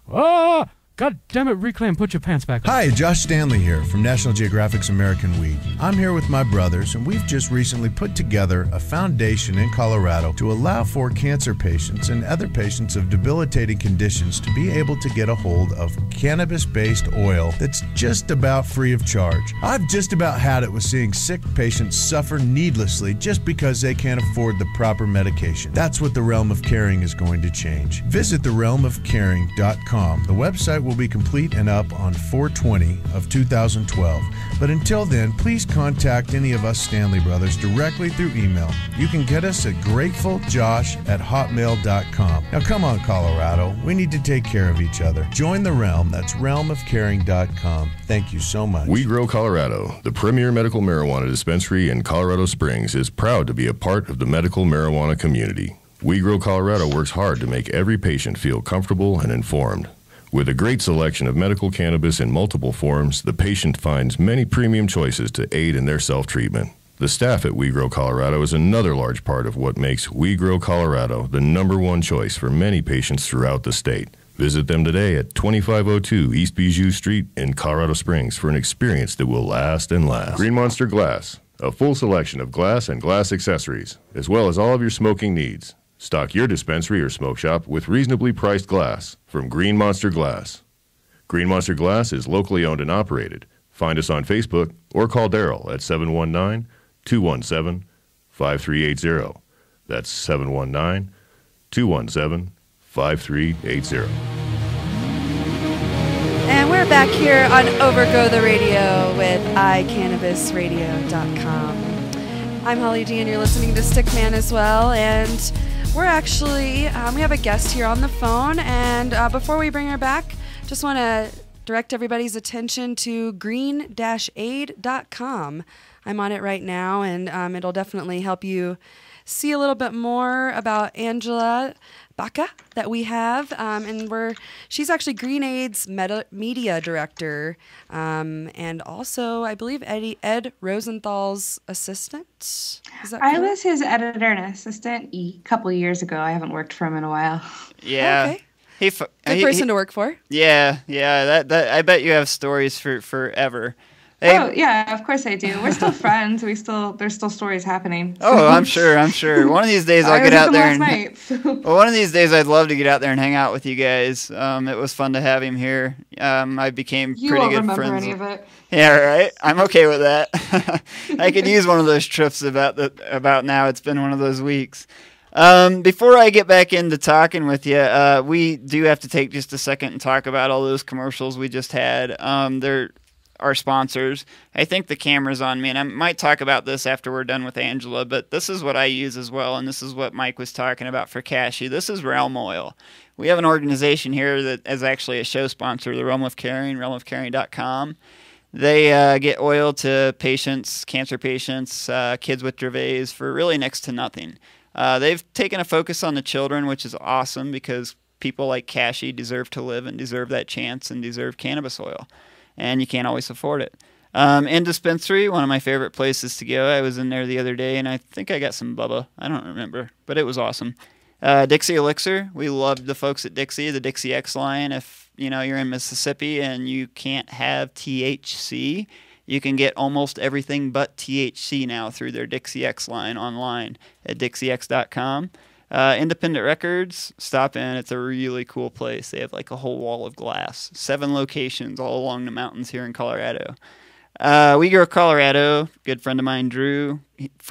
Ah! God damn it, Reclaim, put your pants back on. Hi, Josh Stanley here from National Geographic's American Weed. I'm here with my brothers, and we've just recently put together a foundation in Colorado to allow for cancer patients and other patients of debilitating conditions to be able to get a hold of cannabis-based oil that's just about free of charge. I've just about had it with seeing sick patients suffer needlessly just because they can't afford the proper medication. That's what the Realm of Caring is going to change. Visit therealmofcaring.com. The website will be complete and up on 4/20 of 2012. But until then, please contact any of us Stanley Brothers directly through email. You can get us at gratefuljosh@hotmail.com. Now come on, Colorado. We need to take care of each other. Join the Realm. That's realmofcaring.com. Thank you so much. We Grow Colorado, the premier medical marijuana dispensary in Colorado Springs, is proud to be a part of the medical marijuana community. We Grow Colorado works hard to make every patient feel comfortable and informed. With a great selection of medical cannabis in multiple forms, the patient finds many premium choices to aid in their self-treatment. The staff at We Grow Colorado is another large part of what makes We Grow Colorado the #1 choice for many patients throughout the state. Visit them today at 2502 East Bijou Street in Colorado Springs for an experience that will last and last. Green Monster Glass, a full selection of glass and glass accessories, as well as all of your smoking needs. Stock your dispensary or smoke shop with reasonably priced glass from Green Monster Glass. Green Monster Glass is locally owned and operated, Find us on Facebook or call Daryl at 719-217-5380. That's 719-217-5380. And we're back here on Overgrow the Radio with iCannabisRadio.com. I'm Holly G, and you're listening to Stickman as well. And we're actually, we have a guest here on the phone. And before we bring her back, just want to direct everybody's attention to green-aid.com. I'm on it right now, and it'll definitely help you see a little bit more about Amgela Bacca that we have, and she's actually Green Aid's media director, and also I believe Ed Rosenthal's assistant. Is that I correct? was his editor and assistant a couple of years ago. I haven't worked for him in a while. Yeah. Okay. Good person to work for. Yeah. That I bet you have stories for forever. Hey. Oh yeah, of course I do. We're still friends. There's still stories happening. Oh, I'm sure. One of these days I'll get out there Well, one of these days I'd love to get out there and hang out with you guys. It was fun to have him here. I became pretty good friends. You won't remember any of it. Yeah, right. I'm okay with that. I could use one of those trips about now. It's been one of those weeks. Before I get back into talking with you, we do have to take just a second and talk about all those commercials we just had. They're our sponsors. I think the camera's on me, and I might talk about this after we're done with Amgela, but this is what I use as well, and this is what Mike was talking about for Cashy. This is Realm Oil. We have an organization here that is actually a show sponsor, the Realm of Caring, realmofcaring.com. They get oil to patients, cancer patients, kids with Dravet's for really next to nothing. They've taken a focus on the children, which is awesome because people like Cashy deserve to live and deserve that chance and deserve cannabis oil. And you can't always afford it. In dispensary, one of my favorite places to go. I was in there the other day, and I think I got some Bubba. I don't remember, but it was awesome. Dixie Elixir, we loved the folks at Dixie, the Dixie X line. If you're in Mississippi and you can't have THC, you can get almost everything but THC now through their Dixie X line online at dixiex.com. Independent Records, stop in. It's a really cool place. They have like a whole wall of glass. 7 locations all along the mountains here in Colorado. We Grow Colorado, good friend of mine, Drew,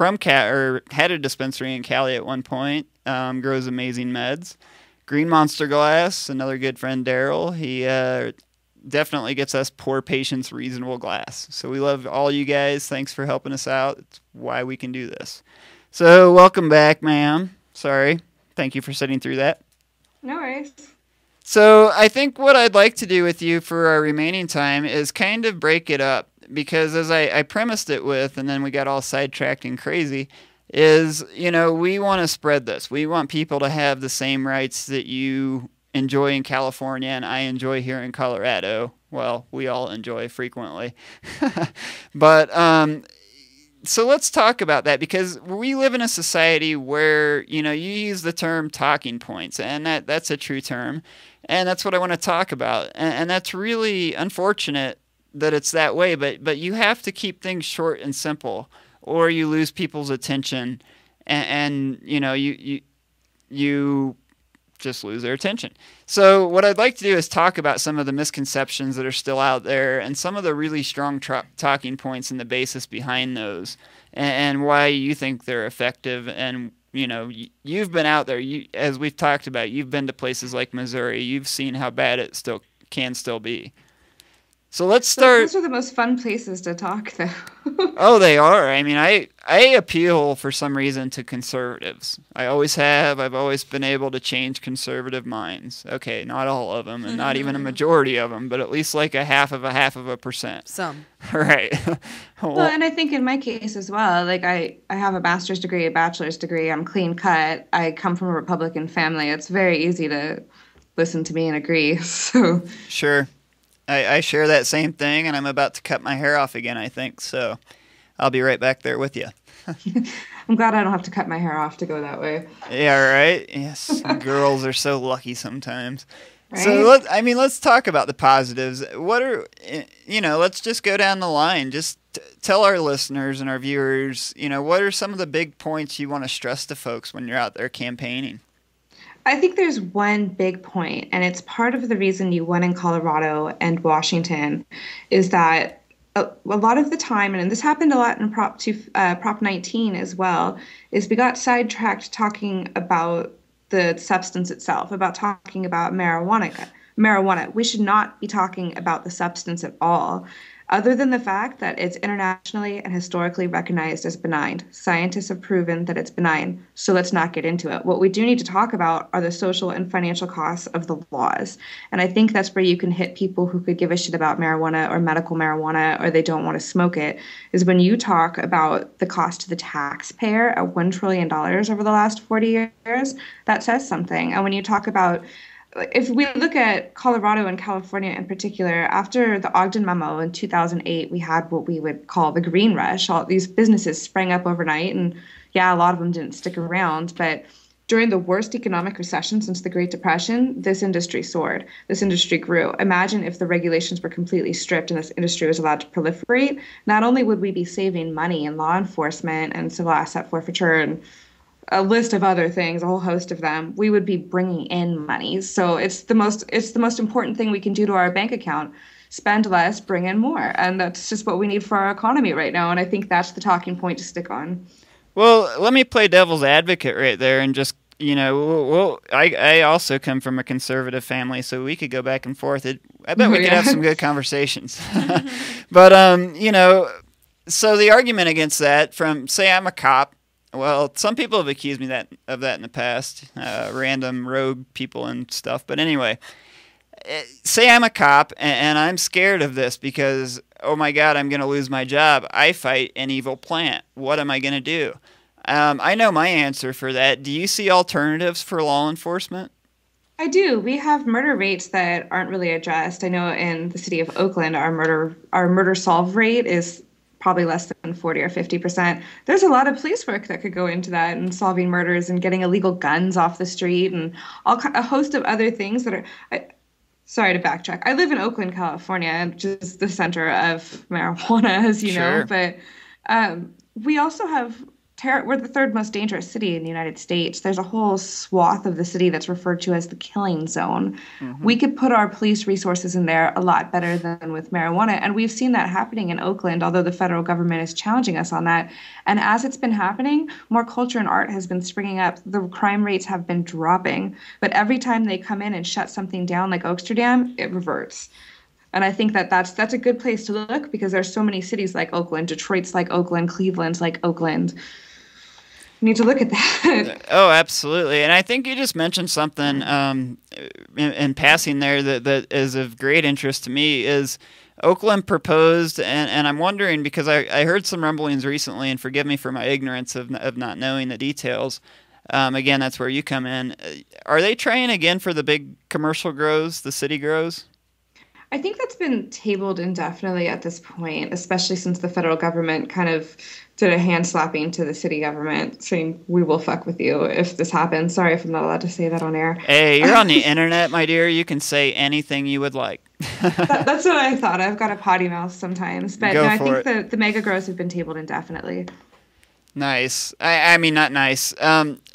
had a dispensary in Cali at one point, grows amazing meds. Green Monster Glass, another good friend, Daryl. He definitely gets us poor patients reasonable glass. So we love all you guys. Thanks for helping us out. It's why we can do this. So welcome back, ma'am. Sorry. Thank you for sitting through that. No worries. So I think what I'd like to do with you for our remaining time is kind of break it up, because as I premised it with, and then we got all sidetracked and crazy, is, we want to spread this. We want people to have the same rights that you enjoy in California and I enjoy here in Colorado. Well, we all enjoy frequently. But so let's talk about that, because we live in a society where, you use the term talking points, and that's a true term, and that's what I want to talk about. And that's really unfortunate that it's that way, but you have to keep things short and simple, or you lose people's attention, and you just lose their attention. So what I'd like to do is talk about some of the misconceptions that are still out there and some of the really strong talking points and the basis behind those, and why you think they're effective. And you've been out there, as we've talked about, you've been to places like Missouri. You've seen how bad it can still be. So let's start. Those are the most fun places to talk, though. Oh, they are. I mean, I appeal for some reason to conservatives. I always have. I've always been able to change conservative minds. Okay, not all of them, and not even a majority of them, but at least like a half of a percent. Some. Right. Well, and I think in my case as well, like I have a master's degree, a bachelor's degree. I'm clean cut. I come from a Republican family. It's very easy to listen to me and agree. So sure. I share that same thing, and I'm about to cut my hair off again, I think. So I'll be right back there with you. I'm glad I don't have to cut my hair off to go that way. Yeah, right? Yes. Girls are so lucky sometimes. Right? So let's talk about the positives. Let's just go down the line. Just tell our listeners and our viewers, what are some of the big points you want to stress to folks when you're out there campaigning? I think there's one big point, and it's part of the reason you won in Colorado and Washington, is that a lot of the time, and this happened a lot in Prop 19 as well, is we got sidetracked talking about the substance itself, about talking about marijuana. We should not be talking about the substance at all, other than the fact that it's internationally and historically recognized as benign. Scientists have proven that it's benign, so let's not get into it. What we do need to talk about are the social and financial costs of the laws. And I think that's where you can hit people who could give a shit about marijuana or medical marijuana, or they don't want to smoke it, is when you talk about the cost to the taxpayer at $1 trillion over the last 40 years, that says something. And when you talk about, if we look at Colorado and California in particular, after the Ogden memo in 2008, we had what we would call the green rush. All these businesses sprang up overnight, and yeah, a lot of them didn't stick around. But during the worst economic recession since the Great Depression, this industry soared. This industry grew. Imagine if the regulations were completely stripped and this industry was allowed to proliferate. Not only would we be saving money in law enforcement and civil asset forfeiture and a list of other things, a whole host of them, we would be bringing in money. So it's the most important thing we can do to our bank account. Spend less, bring in more. And that's just what we need for our economy right now. And I think that's the talking point to stick on. Well, let me play devil's advocate right there and just, I also come from a conservative family, so we could go back and forth. I bet we could have some good conversations. But, so the argument against that from, say I'm a cop. Well, some people have accused me of that in the past, random rogue people and stuff. But anyway, say I'm a cop and I'm scared of this because, oh my God, I'm going to lose my job. I fight an evil plant. What am I going to do? I know my answer for that. Do you see alternatives for law enforcement? I do. We have murder rates that aren't really addressed. I know in the city of Oakland, our murder solve rate is probably less than 40 or 50%. There's a lot of police work that could go into that and solving murders and getting illegal guns off the street and a host of other things that are... Sorry to backtrack. I live in Oakland, California, which is the center of marijuana, as you know. But we also have... We're the third most dangerous city in the United States. There's a whole swath of the city that's referred to as the killing zone. Mm-hmm. We could put our police resources in there a lot better than with marijuana. And we've seen that happening in Oakland, although the federal government is challenging us on that. And as it's been happening, more culture and art has been springing up. The crime rates have been dropping. But every time they come in and shut something down like Oaksterdam, it reverts. And I think that's a good place to look because there's so many cities like Oakland, Detroit's like Oakland, Cleveland's like Oakland. Need to look at that. Oh, absolutely. And I think you just mentioned something in passing there that is of great interest to me is Oakland proposed, and I'm wondering because I heard some rumblings recently, and forgive me for my ignorance of not knowing the details. Again, that's where you come in. Are they trying again for the big commercial grows, the city grows? I think that's been tabled indefinitely at this point, especially since the federal government kind of did a hand slapping to the city government saying, we will fuck with you if this happens. Sorry if I'm not allowed to say that on air. Hey, you're on the internet, my dear. You can say anything you would like. That's what I thought. I've got a potty mouth sometimes. But no, I think the mega grows have been tabled indefinitely. Nice. I mean, not nice.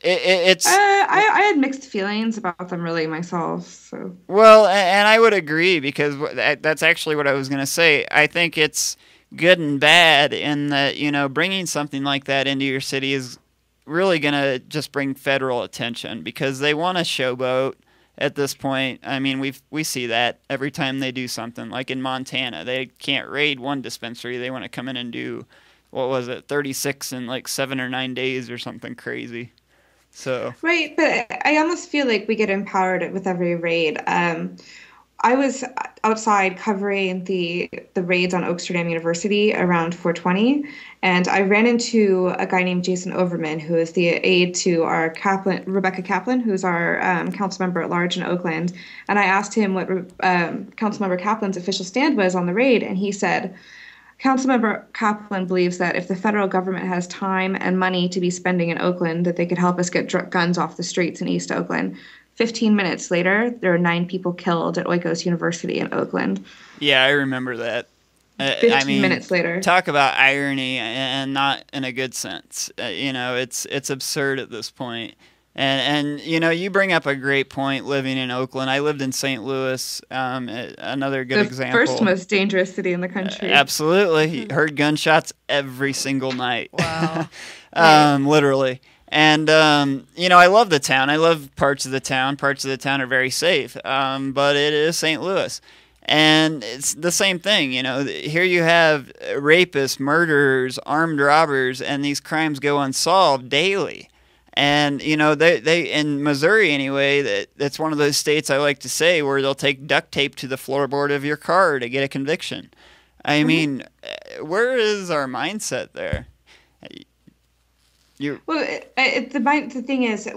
It's. I had mixed feelings about them really myself. So. Well, and I would agree because that's actually what I was going to say. I think it's good and bad in that, bringing something like that into your city is really going to just bring federal attention because they want to showboat at this point. I mean, we see that every time they do something. Like in Montana, they can't raid one dispensary. They want to come in and do, 36 in like 7 or 9 days or something crazy. So right, but I almost feel like we get empowered with every raid. I was outside covering the raids on Oaksterdam University around 420, and I ran into a guy named Jason Overman, who is the aide to our Kaplan, Rebecca Kaplan, who's our council member at large in Oakland. And I asked him what Councilmember Kaplan's official stand was on the raid, and he said, Councilmember Kaplan believes that if the federal government has time and money to be spending in Oakland, that they could help us get guns off the streets in East Oakland. 15 minutes later, there were 9 people killed at Oikos University in Oakland. Yeah, I remember that. 15 minutes later. Talk about irony and not in a good sense. It's absurd at this point. And you bring up a great point living in Oakland. I lived in St. Louis, another good example. The first most dangerous city in the country. Absolutely. Heard gunshots every single night. Wow. Literally. And, I love the town. I love parts of the town. Parts of the town are very safe. But it is St. Louis. And it's the same thing, Here you have rapists, murderers, armed robbers, and these crimes go unsolved daily. And, they in Missouri anyway, that's one of those states I like to say where they'll take duct tape to the floorboard of your car to get a conviction. I mean, where is our mindset there? The thing is,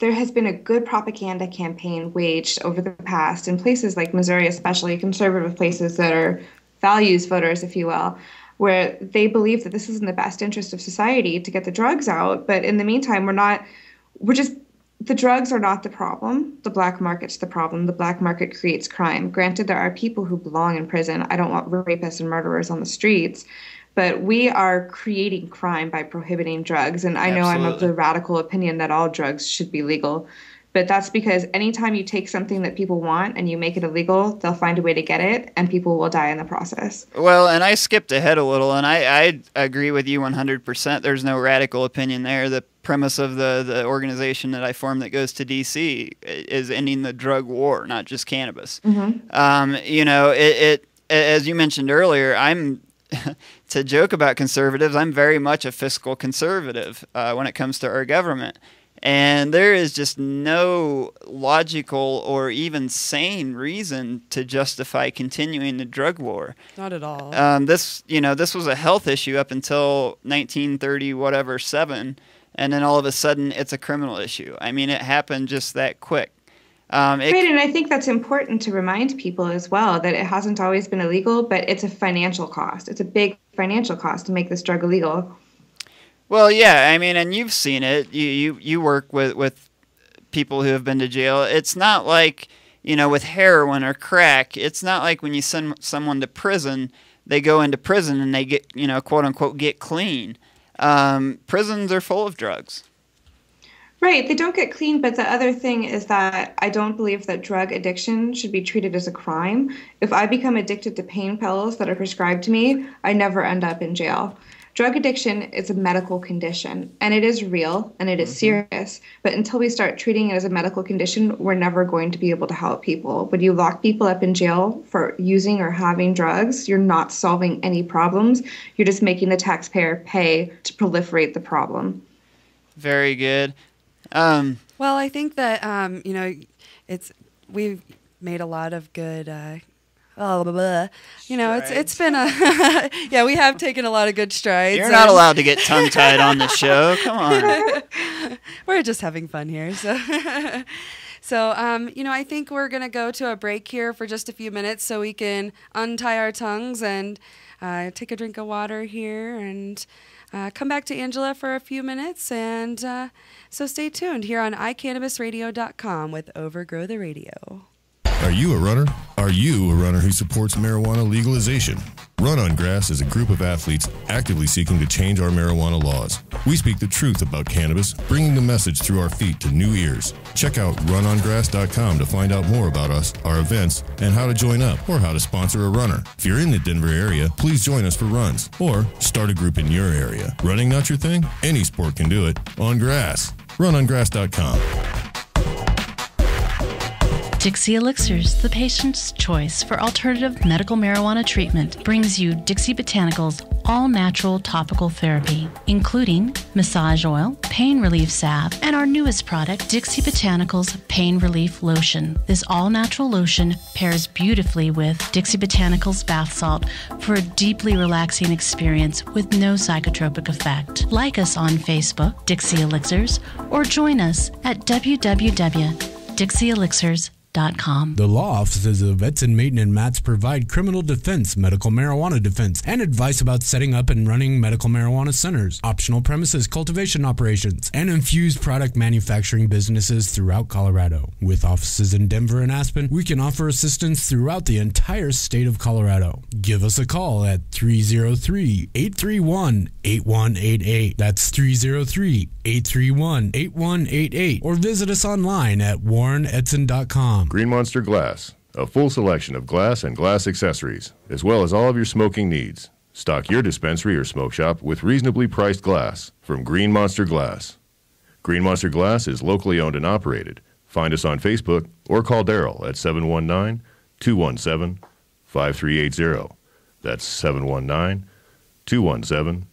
there has been a good propaganda campaign waged over the past in places like Missouri, especially conservative places that are values voters, if you will, where they believe that this is in the best interest of society to get the drugs out. But in the meantime, the drugs are not the problem. The black market's the problem. The black market creates crime. Granted, there are people who belong in prison. I don't want rapists and murderers on the streets. But we are creating crime by prohibiting drugs. And I know I'm of the radical opinion that all drugs should be legal. But that's because anytime you take something that people want and you make it illegal, they'll find a way to get it, and people will die in the process. Well, and I skipped ahead a little, and I agree with you 100%. There's no radical opinion there. The premise of the organization that I formed that goes to D.C. is ending the drug war, not just cannabis. Mm-hmm. As you mentioned earlier, to joke about conservatives, I'm very much a fiscal conservative when it comes to our government. And there is just no logical or even sane reason to justify continuing the drug war. Not at all. This was a health issue up until 1930-7, and then all of a sudden it's a criminal issue. I mean, it happened just that quick. Right, and I think that's important to remind people as well, that it hasn't always been illegal, but it's a financial cost. It's a big financial cost to make this drug illegal. Well, yeah, I mean, and you've seen it. You work with people who have been to jail. It's not like, with heroin or crack, it's not like when you send someone to prison, they go into prison and they get, quote unquote, get clean. Prisons are full of drugs. Right, they don't get clean, but the other thing is that I don't believe that drug addiction should be treated as a crime. If I become addicted to pain pills that are prescribed to me, I never end up in jail. Drug addiction is a medical condition, and it is real, and it is serious. But until we start treating it as a medical condition, we're never going to be able to help people. When you lock people up in jail for using or having drugs, you're not solving any problems. You're just making the taxpayer pay to proliferate the problem. Very good. Well, I think that, we've made a lot of good... it's been a we have taken a lot of good strides. You're not allowed to get tongue-tied on the show. Come on. We're just having fun here. So, I think we're going to go to a break here for just a few minutes so we can untie our tongues and take a drink of water here and come back to Amgela for a few minutes. And so stay tuned here on iCannabisRadio.com with Overgrow the Radio. Are you a runner? Are you a runner who supports marijuana legalization? Run on Grass is a group of athletes actively seeking to change our marijuana laws. We speak the truth about cannabis, bringing the message through our feet to new ears. Check out runongrass.com to find out more about us, our events, and how to join up or how to sponsor a runner. If you're in the Denver area, please join us for runs or start a group in your area. Running not your thing? Any sport can do it on grass. Runongrass.com. Dixie Elixirs, the patient's choice for alternative medical marijuana treatment, brings you Dixie Botanicals all-natural topical therapy, including massage oil, pain relief salve, and our newest product, Dixie Botanicals Pain Relief Lotion. This all-natural lotion pairs beautifully with Dixie Botanicals bath salt for a deeply relaxing experience with no psychotropic effect. Like us on Facebook, Dixie Elixirs, or join us at www.dixieelixirs.com. DixieX.com. The law offices of Edson, Mayton, and Matz provide criminal defense, medical marijuana defense, and advice about setting up and running medical marijuana centers, optional premises cultivation operations, and infused product manufacturing businesses throughout Colorado. With offices in Denver and Aspen, we can offer assistance throughout the entire state of Colorado. Give us a call at 303-831-8188. That's 303-831-8188. Or visit us online at warrenedson.com. Green Monster Glass, a full selection of glass and glass accessories, as well as all of your smoking needs. Stock your dispensary or smoke shop with reasonably priced glass from Green Monster Glass. Green Monster Glass is locally owned and operated. Find us on Facebook or call Daryl at 719-217-5380. That's 719-217-5380.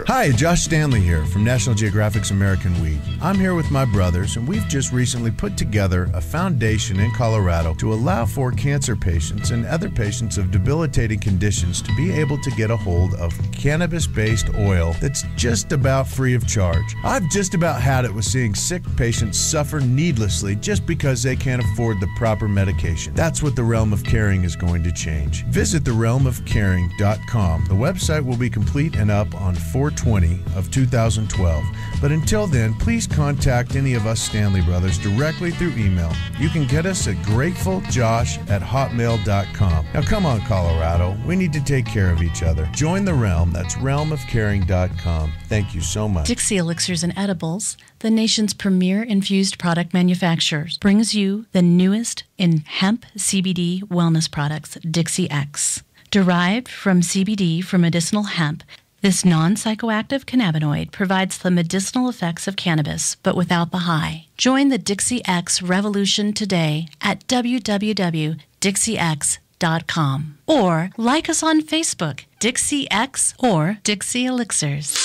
Hi, Josh Stanley here from National Geographic's American Weed. I'm here with my brothers, and we've just recently put together a foundation in Colorado to allow for cancer patients and other patients of debilitating conditions to be able to get a hold of cannabis-based oil that's just about free of charge. I've just about had it with seeing sick patients suffer needlessly just because they can't afford the proper medication. That's what the Realm of Caring is going to change. Visit therealmofcaring.com. The website will be complete and up on 4/20 of 2012. But until then, please contact any of us Stanley brothers directly through email. You can get us at gratefuljosh@hotmail.com. Now come on, Colorado. We need to take care of each other. Join the Realm. That's realmofcaring.com. Thank you so much. Dixie Elixirs and Edibles, the nation's premier infused product manufacturers, brings you the newest in hemp CBD wellness products, Dixie X. Derived from CBD for medicinal hemp, this non-psychoactive cannabinoid provides the medicinal effects of cannabis, but without the high. Join the Dixie X revolution today at www.dixiex.com or like us on Facebook, Dixie X or Dixie Elixirs.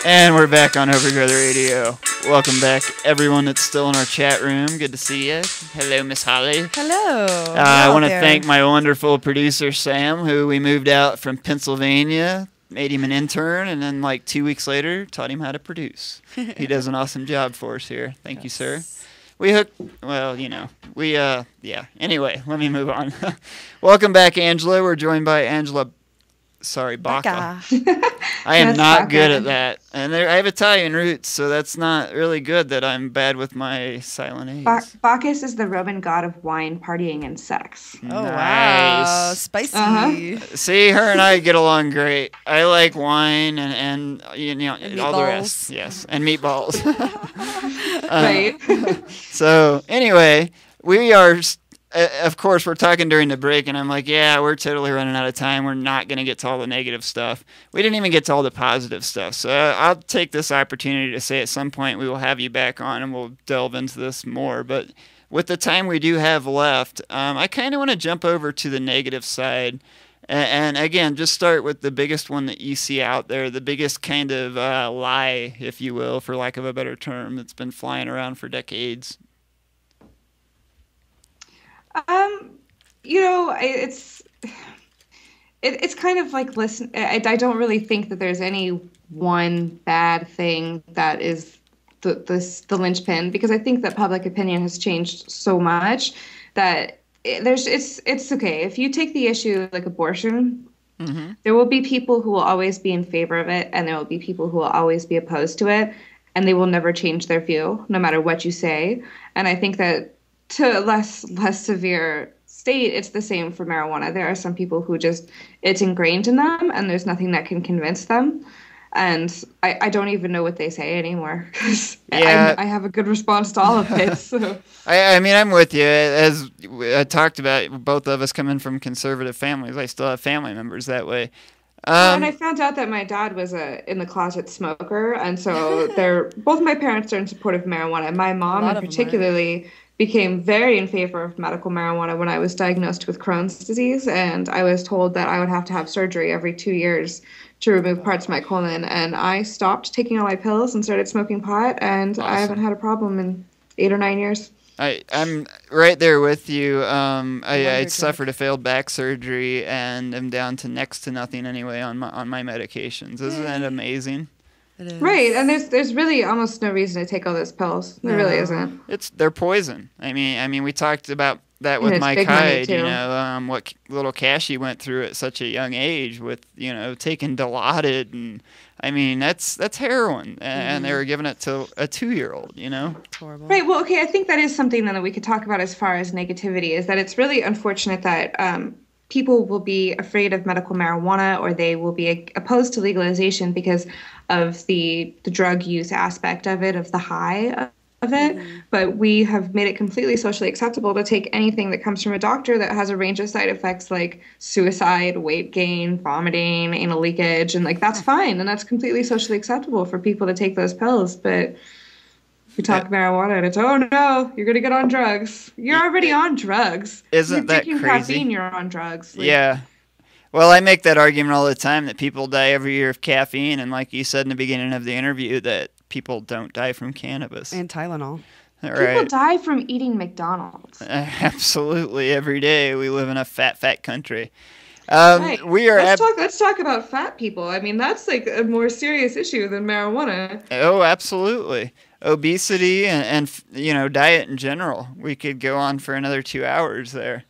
And we're back on Overgrow the Radio. Welcome back, everyone that's still in our chat room. Good to see you. Hello, Miss Holly. Hello. I want to thank my wonderful producer, Sam, who we moved out from Pennsylvania, made him an intern, and then like 2 weeks later, taught him how to produce. He does an awesome job for us here. Thank you, sir. We hooked, well, you know, yeah. Anyway, let me move on. Welcome back, Angela. We're joined by Amgela Bacca. I am not good at that. And I have Italian roots, so that's not really good that I'm bad with my silent A's. Bacchus is the Roman god of wine, partying, and sex. Oh, wow. Spicy. Uh-huh. See, her and I get along great. I like wine and you know, and all the rest. Yes, and meatballs. Right. So, anyway, we are... of course, we're talking during the break, and I'm like, yeah, we're totally running out of time. We're not going to get to all the negative stuff. We didn't even get to all the positive stuff. So I'll take this opportunity to say at some point we will have you back on, and we'll delve into this more. But with the time we do have left, I kind of want to jump over to the negative side. And again, just start with the biggest one that you see out there, the biggest kind of lie, if you will, for lack of a better term, that's been flying around for decades. You know, it's kind of like, listen, I don't really think that there's any one bad thing that is the linchpin, because I think that public opinion has changed so much that it's okay. If you take the issue like abortion, mm-hmm. there will be people who will always be in favor of it, and there will be people who will always be opposed to it, and they will never change their view, no matter what you say. And I think that to a less severe state, it's the same for marijuana. There are some people who just, it's ingrained in them, and there's nothing that can convince them. And I don't even know what they say anymore, because I have a good response to all of it. So. I mean, I'm with you. As I talked about, both of us coming from conservative families, I still have family members that way. And I found out that my dad was a in the closet smoker, and so both my parents are in support of marijuana. My mom, particularly, became very in favor of medical marijuana when I was diagnosed with Crohn's disease, and I was told that I would have to have surgery every 2 years to remove parts of my colon, and I stopped taking all my pills and started smoking pot, and awesome. I haven't had a problem in 8 or 9 years. I'm right there with you. I suffered a failed back surgery, and I'm down to next to nothing anyway on my medications. Isn't that amazing? It is. Right, and there's really almost no reason to take all those pills. There really isn't. They're poison. I mean, we talked about that with Mike Hyde. What little Cashy went through at such a young age with taking Dilaudid, and I mean that's heroin, and they were giving it to a 2-year-old. It's horrible. Right. Well, okay. I think that is something then that we could talk about as far as negativity. Is that it's really unfortunate that people will be afraid of medical marijuana, or they will be opposed to legalization because of the drug use aspect of it, of the high of it. But we have made it completely socially acceptable to take anything that comes from a doctor that has a range of side effects like suicide, weight gain, vomiting, anal leakage, and that's fine, and that's completely socially acceptable for people to take those pills. But we talk marijuana, and it's, oh no, you're gonna get on drugs. You're already on drugs. Isn't that crazy? Caffeine, you're on drugs. Yeah. Well, I make that argument all the time that people die every year of caffeine, and like you said in the beginning of the interview, that people don't die from cannabis. And Tylenol. Right. People die from eating McDonald's. Absolutely, every day. We live in a fat country. Right. We are. Let's talk about fat people. I mean, that's a more serious issue than marijuana. Oh, absolutely. Obesity and diet in general. We could go on for another 2 hours there.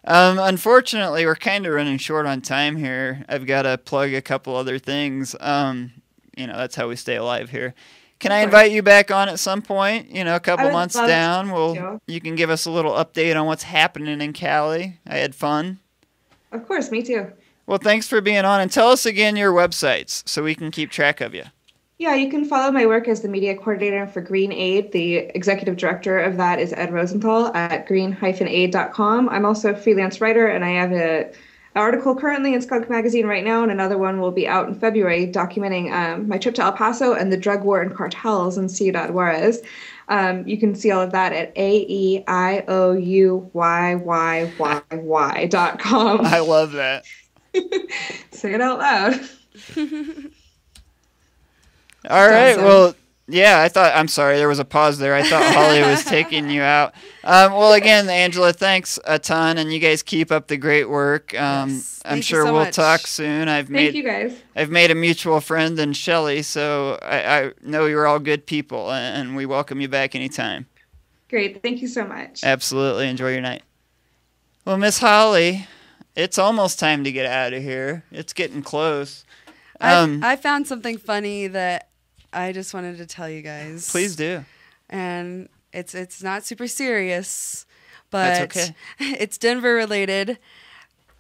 Unfortunately, we're kind of running short on time here. I've got to plug a couple other things. That's how we stay alive here. Can I invite you back on at some point? A couple months down, you can give us a little update on what's happening in Cali. I had fun. Of course, me too. Well, thanks for being on, and tell us again your websites so we can keep track of you. Yeah, you can follow my work as the media coordinator for Green Aid. The executive director of that is Ed Rosenthal at green-aid.com. I'm also a freelance writer, and I have an article currently in Skunk Magazine right now, and another one will be out in February documenting my trip to El Paso and the drug war and cartels in Ciudad Juarez. You can see all of that at aeiouyyyy.com. I love that. Say it out loud. All right. Well, yeah, I'm sorry, there was a pause there. I thought Holly was taking you out. Well, again, Amgela, thanks a ton, and you guys keep up the great work. I'm sure we'll talk soon. Thank you guys. I've made a mutual friend in Shelley, so I know you're all good people, and we welcome you back anytime. Great. Thank you so much. Absolutely. Enjoy your night. Well, Miss Holly, it's almost time to get out of here. It's getting close. I found something funny that I just wanted to tell you guys. Please do. And it's not super serious, That's but okay. It's Denver related.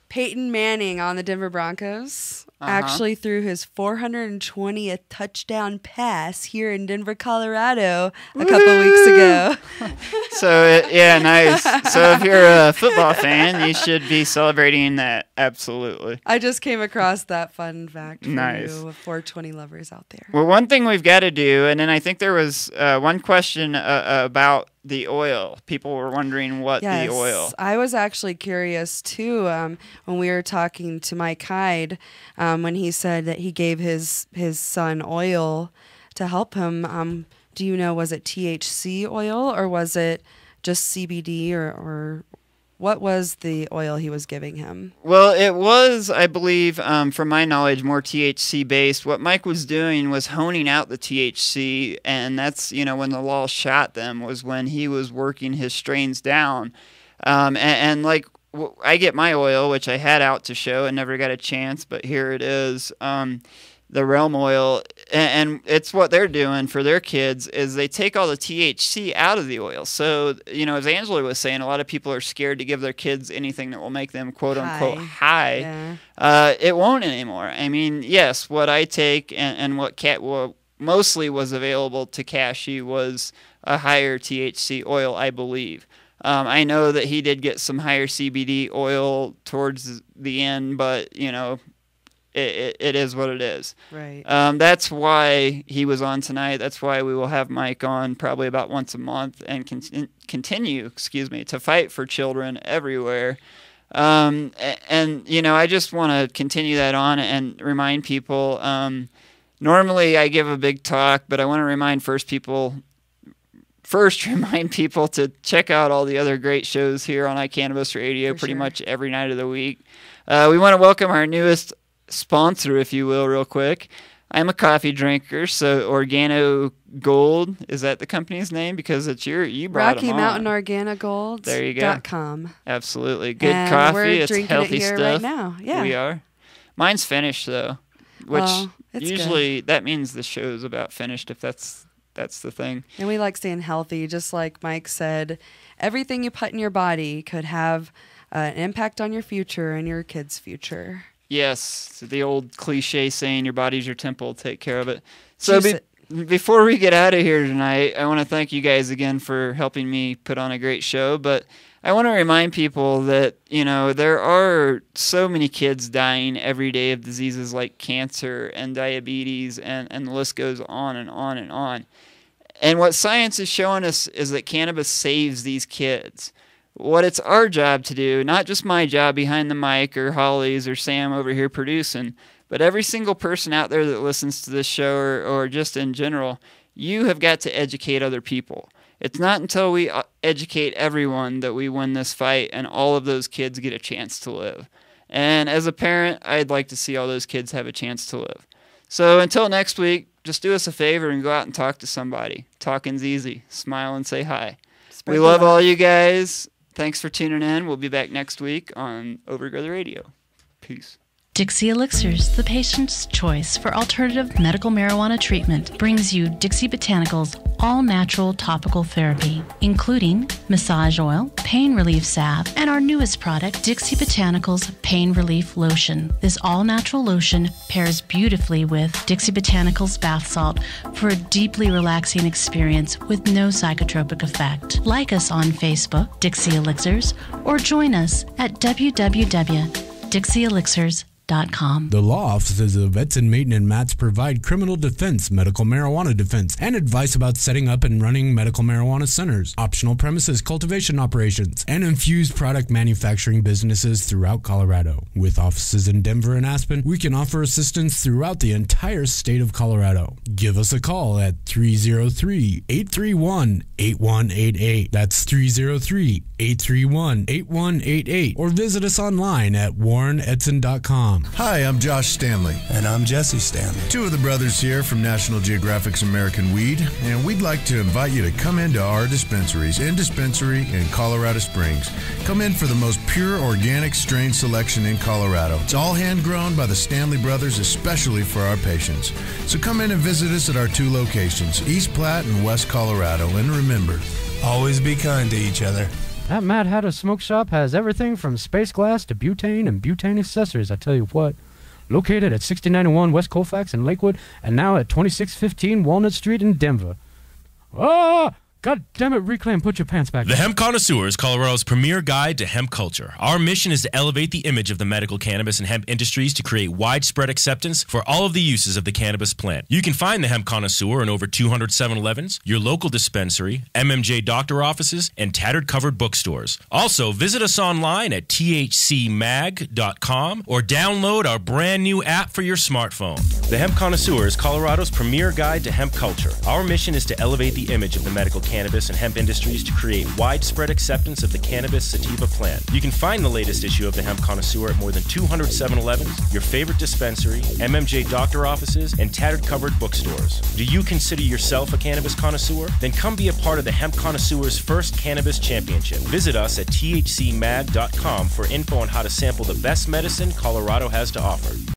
Peyton Manning on the Denver Broncos actually threw his 420th touchdown pass here in Denver, Colorado a couple weeks ago. So, yeah, nice. So if you're a football fan, you should be celebrating that. Absolutely. I just came across that fun fact for Nice. you 420 lovers out there. Well, one thing we've got to do, and then I think there was one question about the oil. People were wondering what the oil. I was actually curious too when we were talking to Mike Hyde when he said that he gave his son oil to help him. Do you know, was it THC oil or was it just CBD or what was the oil he was giving him? Well, it was, I believe, from my knowledge, more THC based. What Mike was doing was honing out the THC, and that's, when the law shot them, was when he was working his strains down. And like, I get my oil, which I had out to show and never got a chance, but here it is. The Realm oil, and it's what they're doing for their kids is they take all the THC out of the oil. So, as Amgela was saying, a lot of people are scared to give their kids anything that will make them quote unquote high. Yeah. It won't anymore. I mean, yes, what I take and what mostly was available to Cashy was a higher THC oil, I believe. I know that he did get some higher CBD oil towards the end, but, it is what it is. Right. That's why he was on tonight. That's why we will have Mike on probably about once a month and continue to fight for children everywhere. And I just want to continue that on and remind people. Normally I give a big talk, but I want to remind remind people to check out all the other great shows here on iCannabis Radio pretty much every night of the week. We want to welcome our newest sponsor, if you will, real quick. I'm a coffee drinker, so Organo Gold, is that the company's name? Because it's you brought Rocky them Mountain on. Organigold. There you go. .com. Absolutely. Good and coffee. We're it's drinking healthy it here stuff. right now. Yeah. We are. Mine's finished, though, which it's usually good. that means the show's about finished if that's the thing. And we like staying healthy, just like Mike said. Everything you put in your body could have an impact on your future and your kids' future. Yes, the old cliche saying, your body's your temple, take care of it. So before we get out of here tonight, I want to thank you guys again for helping me put on a great show, but I want to remind people that, there are so many kids dying every day of diseases like cancer and diabetes, and the list goes on and on and on. And what science is showing us is that cannabis saves these kids. What it's our job to do, not just my job behind the mic or Holly's or Sam over here producing, but every single person out there that listens to this show or just in general, you have got to educate other people. It's not until we educate everyone that we win this fight and all of those kids get a chance to live. And as a parent, I'd like to see all those kids have a chance to live. So until next week, just do us a favor and go out and talk to somebody. Talking's easy. Smile and say hi. We love all you guys. Thanks for tuning in. We'll be back next week on Overgrow the Radio. Peace. Dixie Elixirs, the patient's choice for alternative medical marijuana treatment, brings you Dixie Botanicals all-natural topical therapy, including massage oil, pain relief salve, and our newest product, Dixie Botanicals Pain Relief Lotion. This all-natural lotion pairs beautifully with Dixie Botanicals bath salt for a deeply relaxing experience with no psychotropic effect. Like us on Facebook, Dixie Elixirs, or join us at www.dixieelixirs.com. The law offices of Edson, Mayton, and Matz provide criminal defense, medical marijuana defense, and advice about setting up and running medical marijuana centers, optional premises cultivation operations, and infused product manufacturing businesses throughout Colorado. With offices in Denver and Aspen, we can offer assistance throughout the entire state of Colorado. Give us a call at 303-831-8188. That's 303-831-8188. Or visit us online at warrenedson.com. Hi, I'm Josh Stanley. And I'm Jesse Stanley. Two of the brothers here from National Geographic's American Weed, and we'd like to invite you to come into our dispensaries in Colorado Springs. Come in for the most pure organic strain selection in Colorado. It's all hand-grown by the Stanley brothers, especially for our patients. So come in and visit us at our two locations, East Platte and West Colorado. And remember, always be kind to each other. That Mad Hatter Smoke Shop has everything from space glass to butane and butane accessories, I tell you what. Located at 6091 West Colfax in Lakewood, and now at 2615 Walnut Street in Denver. Ah! God damn it, Reclaim, put your pants back. The Hemp Connoisseur is Colorado's premier guide to hemp culture. Our mission is to elevate the image of the medical cannabis and hemp industries to create widespread acceptance for all of the uses of the cannabis plant. You can find the Hemp Connoisseur in over 200 7-Elevens, your local dispensary, MMJ doctor offices, and tattered covered bookstores. Also, visit us online at thcmag.com or download our brand new app for your smartphone. The Hemp Connoisseur is Colorado's premier guide to hemp culture. Our mission is to elevate the image of the medical cannabis and hemp industries to create widespread acceptance of the cannabis sativa plant. You can find the latest issue of the Hemp Connoisseur at more than 200 7-Elevens, your favorite dispensary, MMJ doctor offices, and tattered covered bookstores. Do you consider yourself a cannabis connoisseur? Then come be a part of the Hemp Connoisseur's first cannabis championship. Visit us at thcmag.com for info on how to sample the best medicine Colorado has to offer.